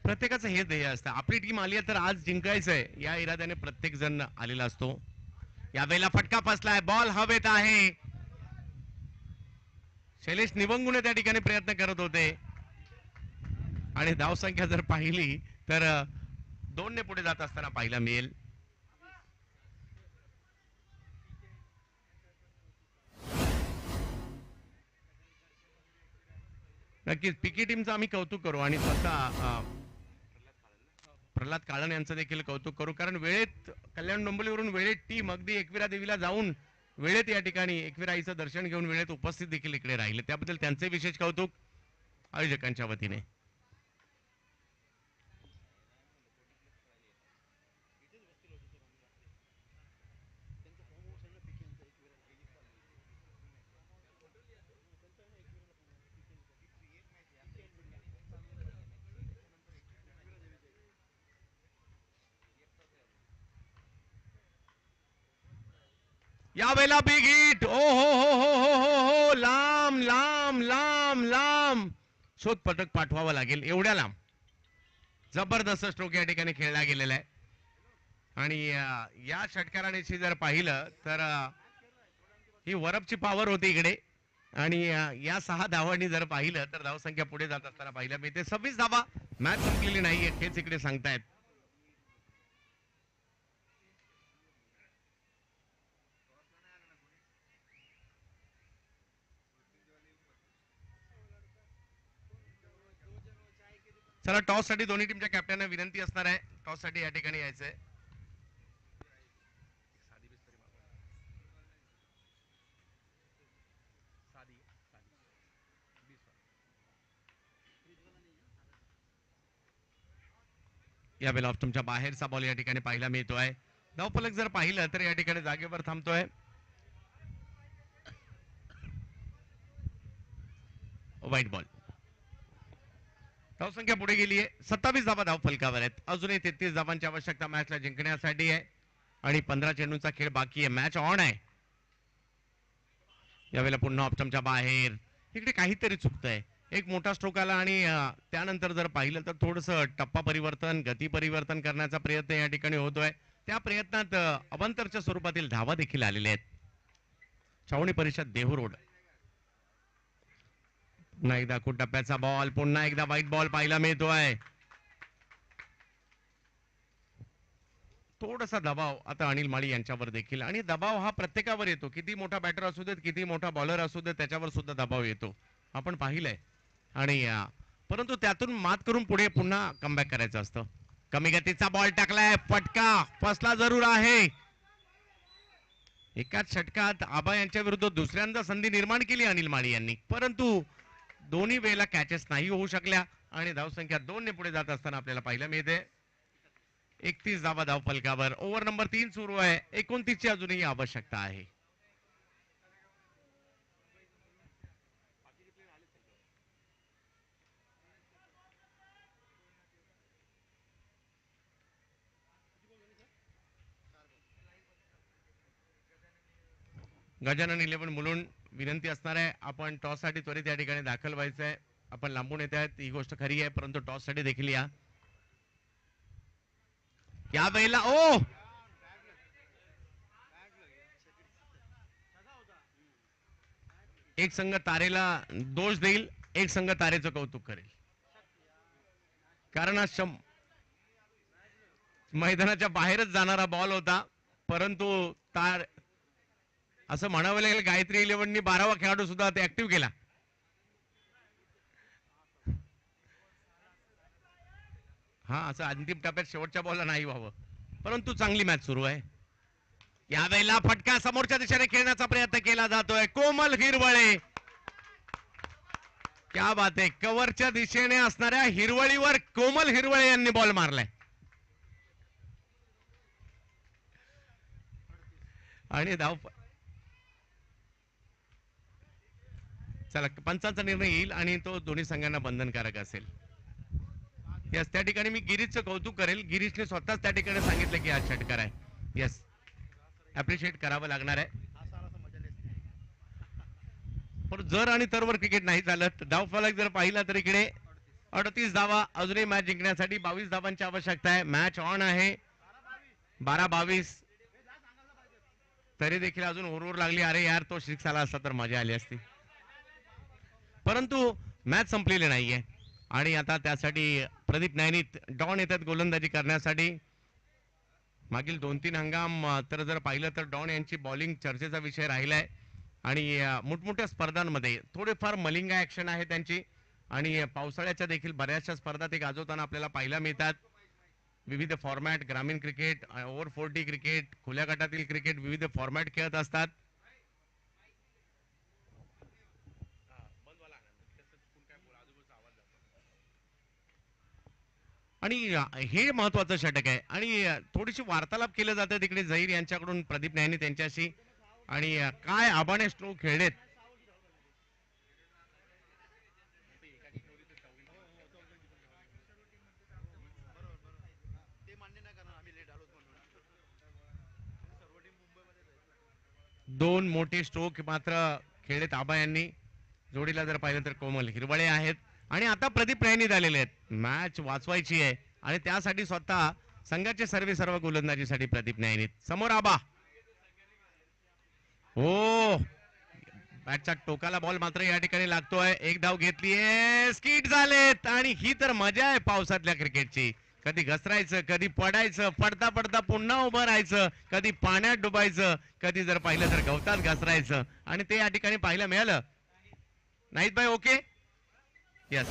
Speaker 1: प्रत्येकाचं हे ध्येय असतं, आपली टीम आली आहे तर आज जिंकायचंय या इराद्याने प्रत्येक जण आलेला असतो. यावेळेला फटका फसलाय, बॉल हवेत आहे. शैलेश निवंगुणे त्या ठिकाणी प्रयत्न करत होते आणि धावसंख्या जर पाहिली तर 2 ने पुढे जात असताना पाहायला मिळेल. नक्कीच पीके टीमचं आम्ही कौतुक करू आणि स्वतः प्रल्हाद काळन यांचं देखील कौतुक करू, कारण वेळेत कल्याण डोंबिवलीवरून वेळेत टीम अगदी एकविरा देवीला जाऊन वेळेत या ठिकाणी एकविरा आईचं दर्शन घेऊन वेळेत उपस्थित देखील इकडे राहिले, त्याबद्दल त्यांचे विशेष कौतुक आयोजकांच्या वतीने. यावेळेला बिग हिट, ओ हो हो हो हो हो हो, लांब लांब लांब लांब शोध पथक पाठवावं लागेल, एवढ्या लांब जबरदस्त स्ट्रोक या ठिकाणी खेळला गेलेला आहे. आणि या षटकाराने जर पाहिलं तर ही वरपची पॉवर होती इकडे. आणि या 6 धावांनी जर पाहिलं तर धावसंख्या पुढे जात असताना पाहिलं मिळते. 26 धावा, मॅच संपलेली नाहीये हेच इकडे सांगतायत. चला टॉस साठी दोन्ही टीमच्या कॅप्टनना विनंती असणार आहे, टॉस साठी या ठिकाणी यायचंय. यावेळेला तुमच्या बाहेरचा बॉल या ठिकाणी पाहायला मिळतोय. धावफलक जर पाहिलं तर या ठिकाणी जागेवर थांबतोय. White ball. धावसंख्या पुढे गेली आहे, 27 धावा धाव फलकावर आहेत. अजूनही 33 धावांची आवश्यकता मॅचला जिंकण्यासाठी आहे आणि 15 चेंडूंचा खेळ बाकी आहे. मॅच ऑन आहे. यावेळेला पुन्हा ऑप्शनच्या बाहेर, इकडे काहीतरी चुकतंय. एक मोठा स्ट्रोक आला आणि त्यानंतर जर पाहिलं तर थोडस टप्पा परिवर्तन, गती परिवर्तन करण्याचा प्रयत्न या ठिकाणी होतोय. त्या प्रयत्नात अवांतरच्या स्वरूपातील धावा देखील आलेल्या आहेत. छावणी परिषद देहू रोड. पुन्हा एकदा टप्प्याचा बॉल, पुन्हा एकदा व्हाईट बॉल पाहायला मिळतोय. थोडासा दबाव आता अनिल माळी यांच्यावर देखील, आणि दबाव हा प्रत्येकावर येतो. किती मोठा बॅटर असू देत, किती मोठा बॉलर असू देत, त्याच्यावर सुद्धा दबाव येतो, आपण पाहिलंय. आणि परंतु त्यातून मात करून पुढे पुन्हा कमबॅक करायचं असतं. कमी गतीचा बॉल टाकलाय, फटका फसला जरूर आहे. एकाच षटकात आबा यांच्या विरुद्ध दुसऱ्यांदा संधी निर्माण केली अनिल माळी यांनी, परंतु दोन्ही वेळेला कॅचेस नाही होऊ शकल्या आणि धावसंख्या 2 ने पुढे जात असताना आपल्याला पाहायला मिळते 31 धावा धाव फलकावर. ओव्हर नंबर 3 सुरू आहे. 29 ची अजूनही आवश्यकता आहे. गजानन 11 मुलुंड, विनंती असणार आहे, आपण टॉस साठी त्वरित या ठिकाणी दाखल व्हायचं आहे. आपण लांबून येत आहेत ही गोष्ट खरी आहे, परंतु टॉस साठी देखील या. या वेळेला एक संघ तारेला दोष देईल, एक संघ तारेचं कौतुक करेल. कारण हा मैदानाच्या बाहेरच जाणारा बॉल होता, परंतु तार असं म्हणावं लागेल गायत्री 11नी 12वा खेळाडू सुद्धा ते ऍक्टिव्ह केला. हा असं अंतिम टप्प्यात शेवटच्या बॉलला नाही व्हावं, परंतु चांगली मॅच सुरू आहे. यावेळेला फटका समोरच्या दिशेने खेळण्याचा प्रयत्न केला जातोय. कोमल हिरवळे, क्या बात आहे. कव्हरच्या दिशेने असणाऱ्या हिरवळीवर कोमल हिरवळे यांनी बॉल मारलाय आणि धाव. चला, पंचांचा निर्णय येईल आणि तो दोन्ही संघांना बंधनकारक असेल. यस, त्या ठिकाणी मी गिरीशचं कौतुक करेल. गिरीशने स्वतःच त्या ठिकाणी सांगितलं की हा षटकार आहे. यस, अप्रिशिएट करावं लागणार आहे. पण जर आणि तरवर क्रिकेट नाही चालत. धाव फलक जर पाहिला तर इकडे 38 धावा, अजूनही मॅच जिंकण्यासाठी 22 धावांची आवश्यकता आहे. मॅच ऑन आहे. 12-22 तरी देखील अजून उरवर लागली. अरे यार, तो सिक्स आला असता तर मजा आली असती, परंतु मॅच संपलेली नाहीये. आणि आता त्यासाठी प्रदीप नैनीत डॉन येतात गोलंदाजी करण्यासाठी. मागील 2-3 हंगाम तर जर पाहिलं तर डॉन यांची बॉलिंग चर्चेचा विषय राहिलाय आणि मोठमोठ्या स्पर्धांमध्ये थोडेफार मलिंगा ऍक्शन आहे त्यांची. आणि पावसाळ्याच्या देखील बऱ्याचशा स्पर्धा ते गाजवताना आपल्याला पाहायला मिळतात. विविध फॉर्मॅट, ग्रामीण क्रिकेट, ओव्हर 40 क्रिकेट, खुल्या गटातील क्रिकेट, विविध फॉर्मॅट खेळत असतात. आणि हे महत्वाचं षटक आहे. आणि थोडीशी वार्तालाप केलं जातं तिकडे झहीर यांच्याकडून प्रदीप नैनी त्यांच्याशी. आणि काय आबाने स्ट्रोक खेळलेत. दोन मोठे स्ट्रोक मात्र खेळलेत आबा यांनी. जोडीला जर पाहिलं तर कोमल हिरवळे आहेत आणि आता प्रदीप नैनीत आलेले आहेत. मॅच वाचवायची आहे आणि त्यासाठी स्वतः संघाचे सर्व गोलंदाजीसाठी प्रदीप नैनीत. समोर आबा. हो, बॅटच्या टोकाला बॉल मात्र या ठिकाणी लागतोय. एक धाव घेतलीये, स्किट झालेत. आणि ही तर मजा आहे पावसातल्या क्रिकेटची. कधी घसरायचं, कधी पडायचं, पडता पडता पुन्हा उभं राहायचं, कधी पाण्यात डुबायचं, कधी जर पाहिलं तर गवतात घसरायचं. आणि ते या ठिकाणी पाहायला मिळालं. नाहीत भाई, ओके. यस,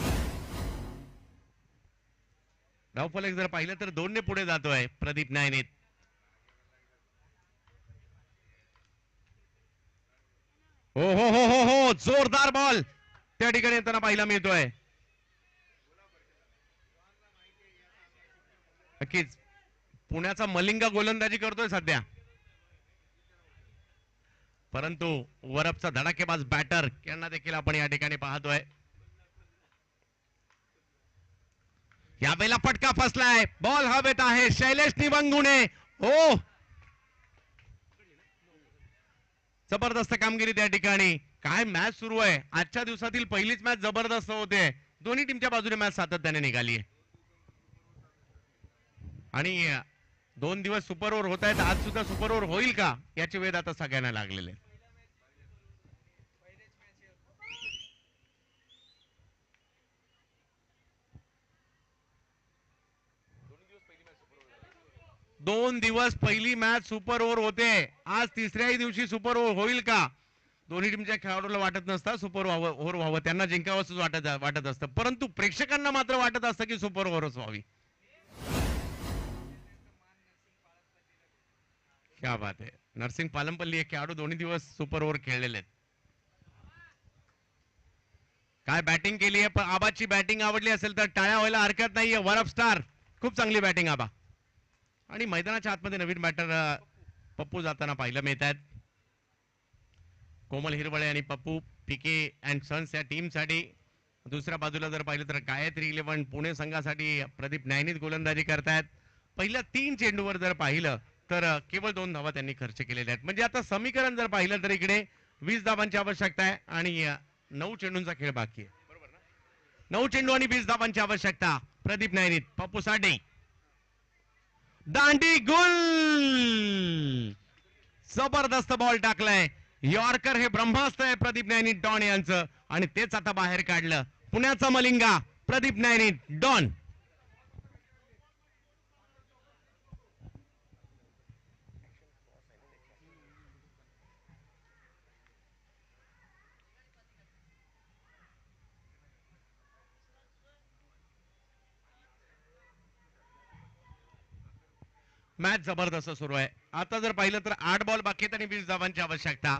Speaker 1: धावफलक जर पाहिलं तर 2 ने पुढे जातोय प्रदीप नैनीत. हो हो हो हो हो, जोरदार बॉल त्या ठिकाणी येताना पाहायला मिळतोय. नक्कीच पुण्याचा मलिंगा गोलंदाजी करतोय सध्या, परंतु वरपचा धडाकेबाज बॅटर यांना देखील आपण या ठिकाणी पाहतोय. यावेळेला फटका फसलाय, बॉल हवेत आहे. शैलेश निवंगुणे, हो, जबरदस्त कामगिरी त्या ठिकाणी. काय मॅच सुरू आहे. आजच्या दिवसातील पहिलीच मॅच जबरदस्त होते. दोन्ही टीमच्या बाजूने मॅच सातत्याने निघाली. आणि 2 दिवस सुपर ओव्हर होत आहेत, आज सुद्धा सुपर ओव्हर होईल का याचे वेध आता सगळ्यांना लागलेले आहेत. दोन दिवस पहिली मॅच सुपर ओव्हर होते, आज तिसऱ्याही दिवशी सुपर ओव्हर होईल का. दोन्ही टीमच्या खेळाडूला वाटत नसतं सुपर ओव्हर व्हावं, त्यांना जिंकावंच वाटत असतं, परंतु प्रेक्षकांना मात्र वाटत असतं की सुपर ओव्हरच व्हावी. क्या बात आहे. नरसिंग पालमपल्ली हे खेळाडू दोन्ही दिवस सुपर ओव्हर खेळलेले आहेत. काय बॅटिंग केली आहे, पण आबाची बॅटिंग आवडली असेल तर टाळ्या व्हायला हरकत नाहीये. वन अप स्टार, खूप चांगली बॅटिंग आबा. आणि मैदानाच्या आतमध्ये नवीन बॅटर पप्पू जाताना पाहायला मिळत आहेत. कोमल हिरवळे आणि पप्पू पीके अँड सन्स या टीमसाठी. दुसऱ्या बाजूला जर पाहिलं तर गायत्री 11 पुणे संघासाठी प्रदीप नैनीत गोलंदाजी करतायत. पहिल्या 3 चेंडूवर जर पाहिलं तर केवळ 2 धावा त्यांनी खर्च केलेल्या आहेत. म्हणजे आता समीकरण जर पाहिलं तर इकडे 20 धावांची आवश्यकता आहे आणि 9 चेंडूंचा खेळ बाकी आहे. 9 चेंडू आणि 20 धावांची आवश्यकता. प्रदीप नैनीत, पप्पू साडे, दांडी गुल. जबरदस्त बॉल टाकलाय. यॉर्कर हे ब्रह्मास्त्र आहे प्रदीप नैनीत डॉन यांचं आणि तेच आता बाहेर काढलं. पुण्याचा मलिंगा प्रदीप नैनीत डॉन. मॅच जबरदस्त सुरू आहे. आता जर पाहिलं तर 8 बॉल बाकी आहेत आणि 20 धावांची आवश्यकता.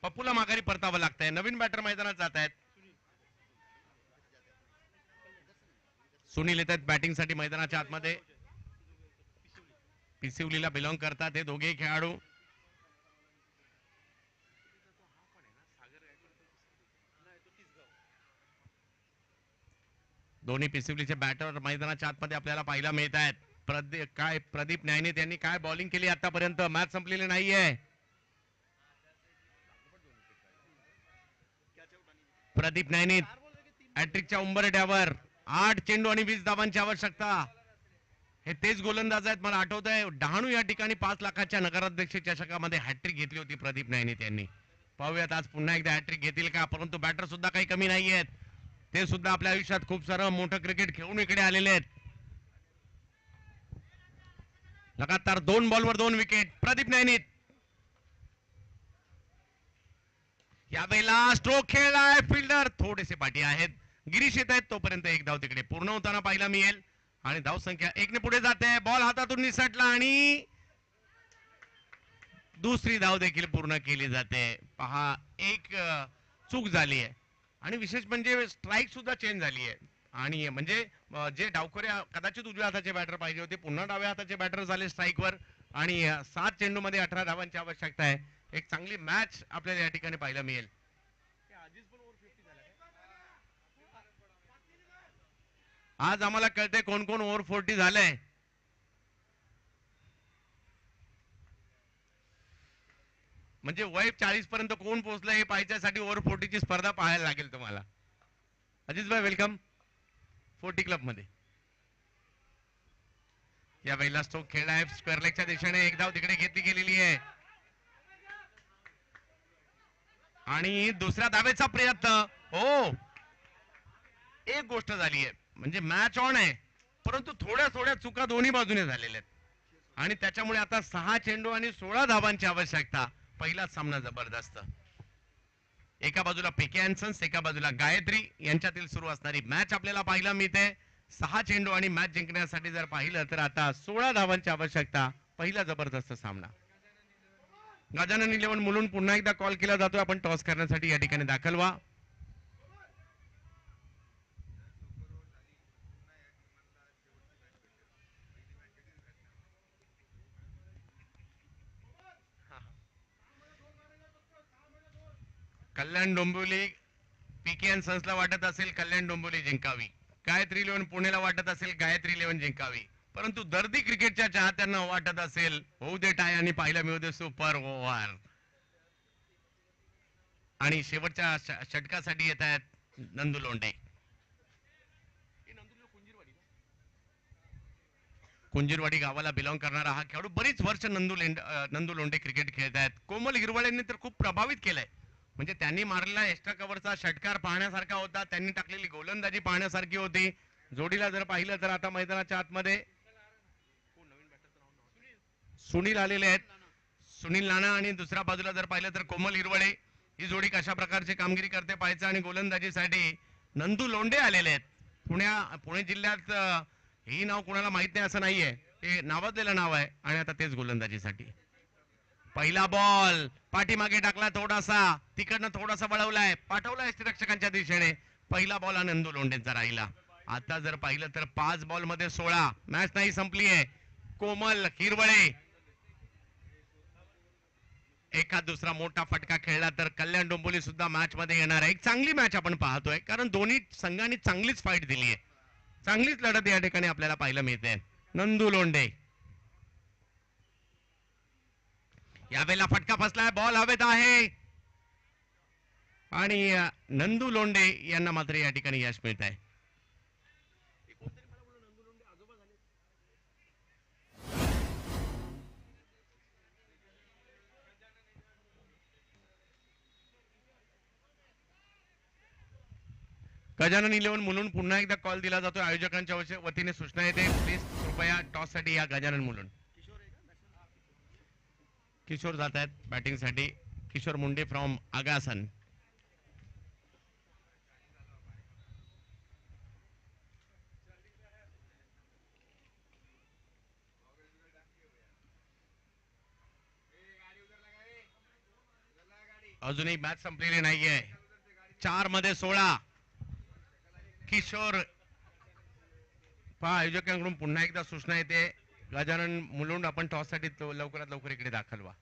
Speaker 1: पप्पूला माघारी परतावं लागतंय. नवीन बॅटर मैदानात जात आहेत. सुनील येत आहेत बॅटिंगसाठी मैदानाच्या आतमध्ये. पिसिवलीला बिलॉंग करतात हे दोघेही खेळाडू. दोन्ही पिसिवलीचे बॅटर मैदानाच्या आतमध्ये आपल्याला पाहायला मिळत आहेत. प्रदीप नैनीत यांनी काय बॉलिंग केली आतापर्यंत. मॅच संपलेली नाहीये. प्रदीप नैनीत हॅट्रिकच्या उंबरठ्यावर. 8 चेंडू आणि 20 धावांची आवश्यकता. हे तेच गोलंदाज आहेत. मला आठवत आहे डहाणू या ठिकाणी 5 लाखाच्या नगराध्यक्ष चषकामध्ये हॅट्रिक घेतली होती प्रदीप नैनीत यांनी. पाहूयात आज पुन्हा एकदा हॅट्रिक घेतील का. परंतु बॅटर सुद्धा काही कमी नाही आहेत. ते सुद्धा आपल्या आयुष्यात खूप सारं मोठं क्रिकेट खेळून इकडे आलेले आहेत. लगातार 2 बॉलवर 2 विकेट. प्रदीप नैनीत यावेळेला स्ट्रोक खेळलाय. फिल्डर थोडेसे पाठी आहेत. गिरीश येत आहेत तोपर्यंत एक धाव तिकडे पूर्ण होताना पाहायला मिळेल आणि धाव संख्या 1 ने पुढे जाते. बॉल हातातून निसटला आणि दुसरी धाव देखील पूर्ण केली जाते. पहा एक चूक झाली आहे आणि विशेष म्हणजे स्ट्राईक सुद्धा चेंज झाली आहे. आणि म्हणजे जे डावखोरे कदाचित उजव्या हाताचे बॅटर पाहिजे होते पुन्हा डाव्या हाताचे बॅटर झाले स्ट्राईकवर आणि 7 चेंडू मध्ये 18 धावांची आवश्यकता आहे. एक चांगली मॅच आपल्याला या ठिकाणी पाहायला मिळेल. आज आम्हाला कळते कोण कोण ओव्हर 40 झालंय. म्हणजे वय 40 पर्यंत कोण पोहोचलंय हे पाहायच्यासाठी ओव्हर 40 ची स्पर्धा पाहायला लागेल तुम्हाला. अजित भाई वेलकम 40 क्लब मध्ये. या वेळेला स्ट्रोक खेळलाय स्क्वेअर लेगच्या दिशेने. एक धाव तिकडे घेतली गेलेली आहे आणि दुसऱ्या धावेचा प्रयत्न. हो एक गोष्ट झाली आहे म्हणजे मॅच ऑन आहे परंतु थोड्या थोड्या चुका दोन्ही बाजूने झालेल्या आहेत आणि त्याच्यामुळे आता 6 चेंडू आणि 16 धावांची आवश्यकता. पहिलाच सामना जबरदस्त. एका बाजूला पीके अँड सन्स, एका बाजूला गायत्री यांच्यातील सुरू असणारी मॅच आपल्याला पाहायला मिळते. 6 चेंडू आणि मॅच जिंकण्यासाठी जर पाहिलं तर आता 16 धावांची आवश्यकता. पहिला जबरदस्त सामना. गजानन 11 मुलून पुन्हा एकदा कॉल केला जातोय. आपण टॉस करण्यासाठी या ठिकाणी दाखल व्हा. कल्याण डोंबिवली पीके अँड सन्सला वाटत असेल कल्याण डोंबिवली जिंकावी. गायत्री 11 पुणेला वाटत असेल गायत्री 11 जिंकावी. परंतु दर्दी क्रिकेटच्या चाहत्यांना वाटत असेल होऊ दे टाय आणि पाहायला मिळू दे सुपर ओव्हर. आणि शेवटच्या षटकासाठी येत आहेत नंदू लोंढे. कुंजीरवाडी गावाला बिलॉंग करणारा हा खेळाडू बरीच वर्ष नंदू लोंढे क्रिकेट खेळत आहेत. कोमल हिरवळेंनी तर खूप प्रभावित केलंय. म्हणजे त्यांनी मारलेला एक्स्ट्रा कव्हरचा षटकार पाहण्यासारखा होता, त्यांनी टाकलेली गोलंदाजी पाहण्यासारखी होती. जोडीला जर पाहिलं तर आता मैदानाच्या आतमध्ये सुनील आलेले आहेत, सुनील नाना, आणि दुसऱ्या बाजूला जर पाहिलं तर कोमल हिरवळे. ही जोडी कशा प्रकारची कामगिरी करते पाहायचं. आणि गोलंदाजीसाठी नंदू लोंढे आलेले आहेत. पुणे जिल्ह्यात ही नाव कोणाला माहित नाही असं नाहीये, हे नावाजलेलं नाव आहे. आणि आता तेच गोलंदाजीसाठी पहिला बॉल पाठीमागे टाकला, थोडासा तिकडनं थोडासा वळवलाय, पाठवलाय रक्षकांच्या दिशेने. पहिला बॉल हा नंदू लोंढेंचा राहिला. आता जर पाहिलं तर 5 बॉल मध्ये 16, मॅच नाही संपली आहे. कोमल हिरवळे एखाद दुसरा मोठा फटका खेळला तर कल्याण डोंबिवली सुद्धा मॅच मध्ये येणार आहे. एक चांगली मॅच आपण पाहतोय, कारण दोन्ही संघांनी चांगलीच फाईट दिली आहे, चांगलीच लढत या ठिकाणी आपल्याला पाहायला मिळते. नंदू लोंढे यावेळेला फटका फसलाय, बॉल हवेत आहे आणि नंदू लोंढे यांना मात्र या ठिकाणी यश मिळत आहे. गजानन 11 मुलुंड पुन्हा एकदा कॉल दिला जातो. आयोजकांच्या वतीने सूचना येते, प्लीज कृपया टॉस साठी या. गजानन मुलुंड, किशोर जात आहेत बॅटिंग साठी. किशोर मुंडे फ्रॉम आगासन. अजूनही मॅच संपलेली नाहीये. 4 मध्ये 16. किशोर पहा, आयोजकांकडून पुन्हा एकदा सूचना येते, गजानन मुलुंड आपण टॉस साठी लवकरात लवकर इकडे दाखल व्हा.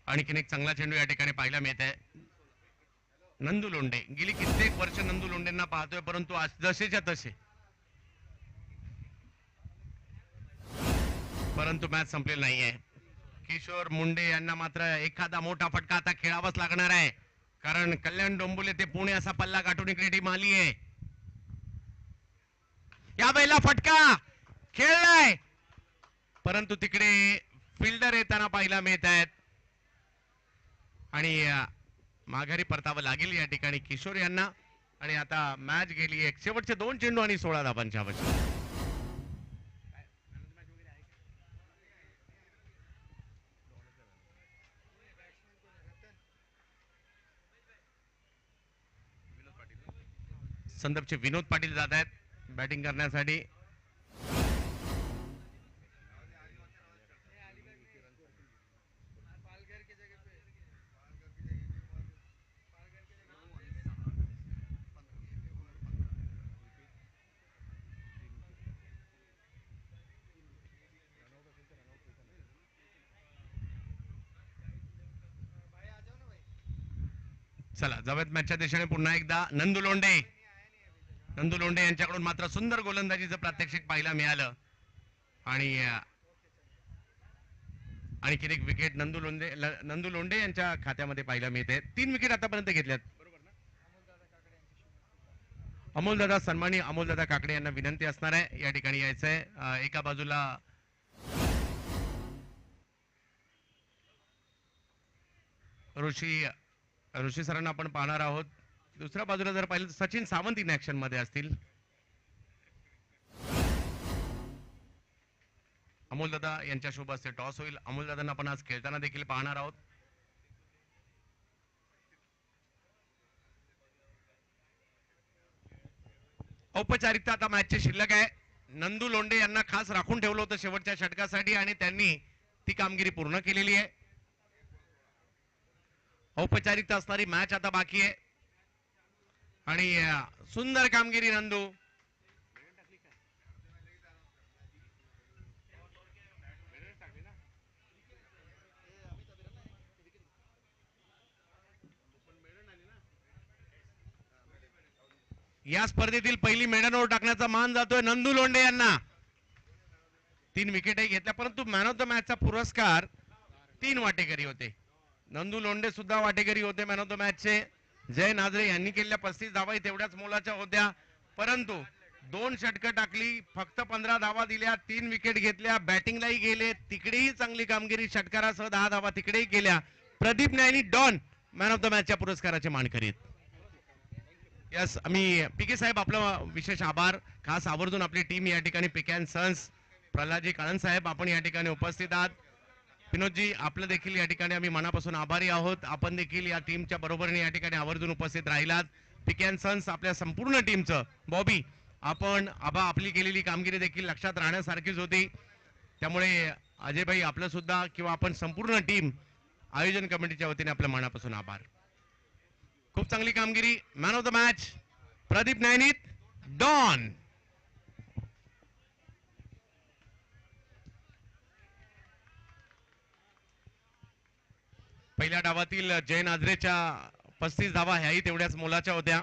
Speaker 1: आणखीन एक चांगला चेंडू या ठिकाणी पाहायला मिळत आहे. नंदू लोंढे गेली कित्येक वर्ष नंदू लोंढेंना पाहतोय, परंतु आज जसेच्या तसे, परंतु मॅच संपलेली नाहीये. किशोर मुंडे यांना मात्र एखादा मोठा फटका आता खेळावाच लागणार आहे, कारण कल्याण डोंबिवली ते पुणे असा पल्ला गाठून इकडे टीम आली आहे. या वेळेला फटका खेळलाय, परंतु तिकडे फिल्डर येताना पाहायला मिळत आहेत आणि माघारी परतावं लागेल या ठिकाणी किशोर यांना. आणि आता मॅच गेली एक शेवटचे 2 चेंडू आणि 16 धावांच्या आवश्यक. संदर्भचे विनोद पाटील जात आहेत बॅटिंग करण्यासाठी. चला जाऊयात मॅचच्या दिशेने पुन्हा एकदा. नंदू लोंढे यांच्याकडून मात्र सुंदर गोलंदाजीचं प्रात्यक्षिक पाहायला मिळालं. आणि आणखीन एक विकेट नंदू लोंढे यांच्या खात्यामध्ये पाहायला मिळते. 3 विकेट आतापर्यंत घेतल्यात. अमोलदादा सन्मानी अमोलदादा काकडे यांना विनंती असणार आहे या ठिकाणी यायचंय. एका बाजूला ऋषी सरांना आपण पाहणार आहोत. दुसऱ्या बाजूला जर पाहिलं तर सचिन सावंत इन ऍक्शन मध्ये असतील. अमोलदादा यांच्या शुभ हस्ते टॉस होईल. अमोलदादांना आपण आज खेळताना देखील पाहणार आहोत. औपचारिकता आता मॅचची शिल्लक आहे. नंदू लोंढे यांना खास राखून ठेवलं होतं शेवटच्या षटकासाठी आणि त्यांनी ती कामगिरी पूर्ण केलेली आहे. औपचारिकता असणारी मॅच आता बाकी आहे आणि सुंदर कामगिरी नंदू. या स्पर्धेतील पहिली मेडन ओव्हर टाकण्याचा मान जातोय नंदू लोंढे यांना. 3 विकेटही घेतल्या, परंतु मॅन ऑफ द मॅचचा पुरस्कार 3 वाटेकरी होते. नंदू लोंढे सुद्धा वाटेकरी होते मॅन ऑफ द मॅचचे. जय नाझरे यांनी केलेल्या 35 धावा तेवढ्याच मोलाच्या होत्या, परंतु 2 षटकं टाकली, फक्त 15 धावा दिल्या, 3 विकेट घेतल्या, बॅटिंगलाही गेले, तिकडेही चांगली कामगिरी, षटकारासह 10 धावा तिकडेही केल्या. Pradeep Naini Don man of the मॅचच्या पुरस्काराचे मानकरी. यस, आम्ही पीके साहेब आपलं विशेष आभार. खास आवर्जून आपली टीम या ठिकाणी पिके अँड सन्स, प्रल्हादजी काळन साहेब आपण या ठिकाणी उपस्थित आहात. विनोदजी आपलं देखील या ठिकाणी आम्ही मनापासून आभारी आहोत. आपण देखील या टीमच्या बरोबरीने या ठिकाणी आवर्जून उपस्थित राहिलात. पिके अँड सन्स आपल्या संपूर्ण टीमचं बॉबी आपण आपली केलेली कामगिरी देखील लक्षात राहण्यासारखीच होती. त्यामुळे अजयभाई आपलं सुद्धा किंवा आपण संपूर्ण टीम आयोजन कमिटीच्या वतीने आपल्या मनापासून आभार. खूप चांगली कामगिरी. Man of the match Pradeep Nainit Don. पहिल्या डावातील जय नाझरेच्या 35 धावा ह्याही तेवढ्याच मोलाच्या होत्या.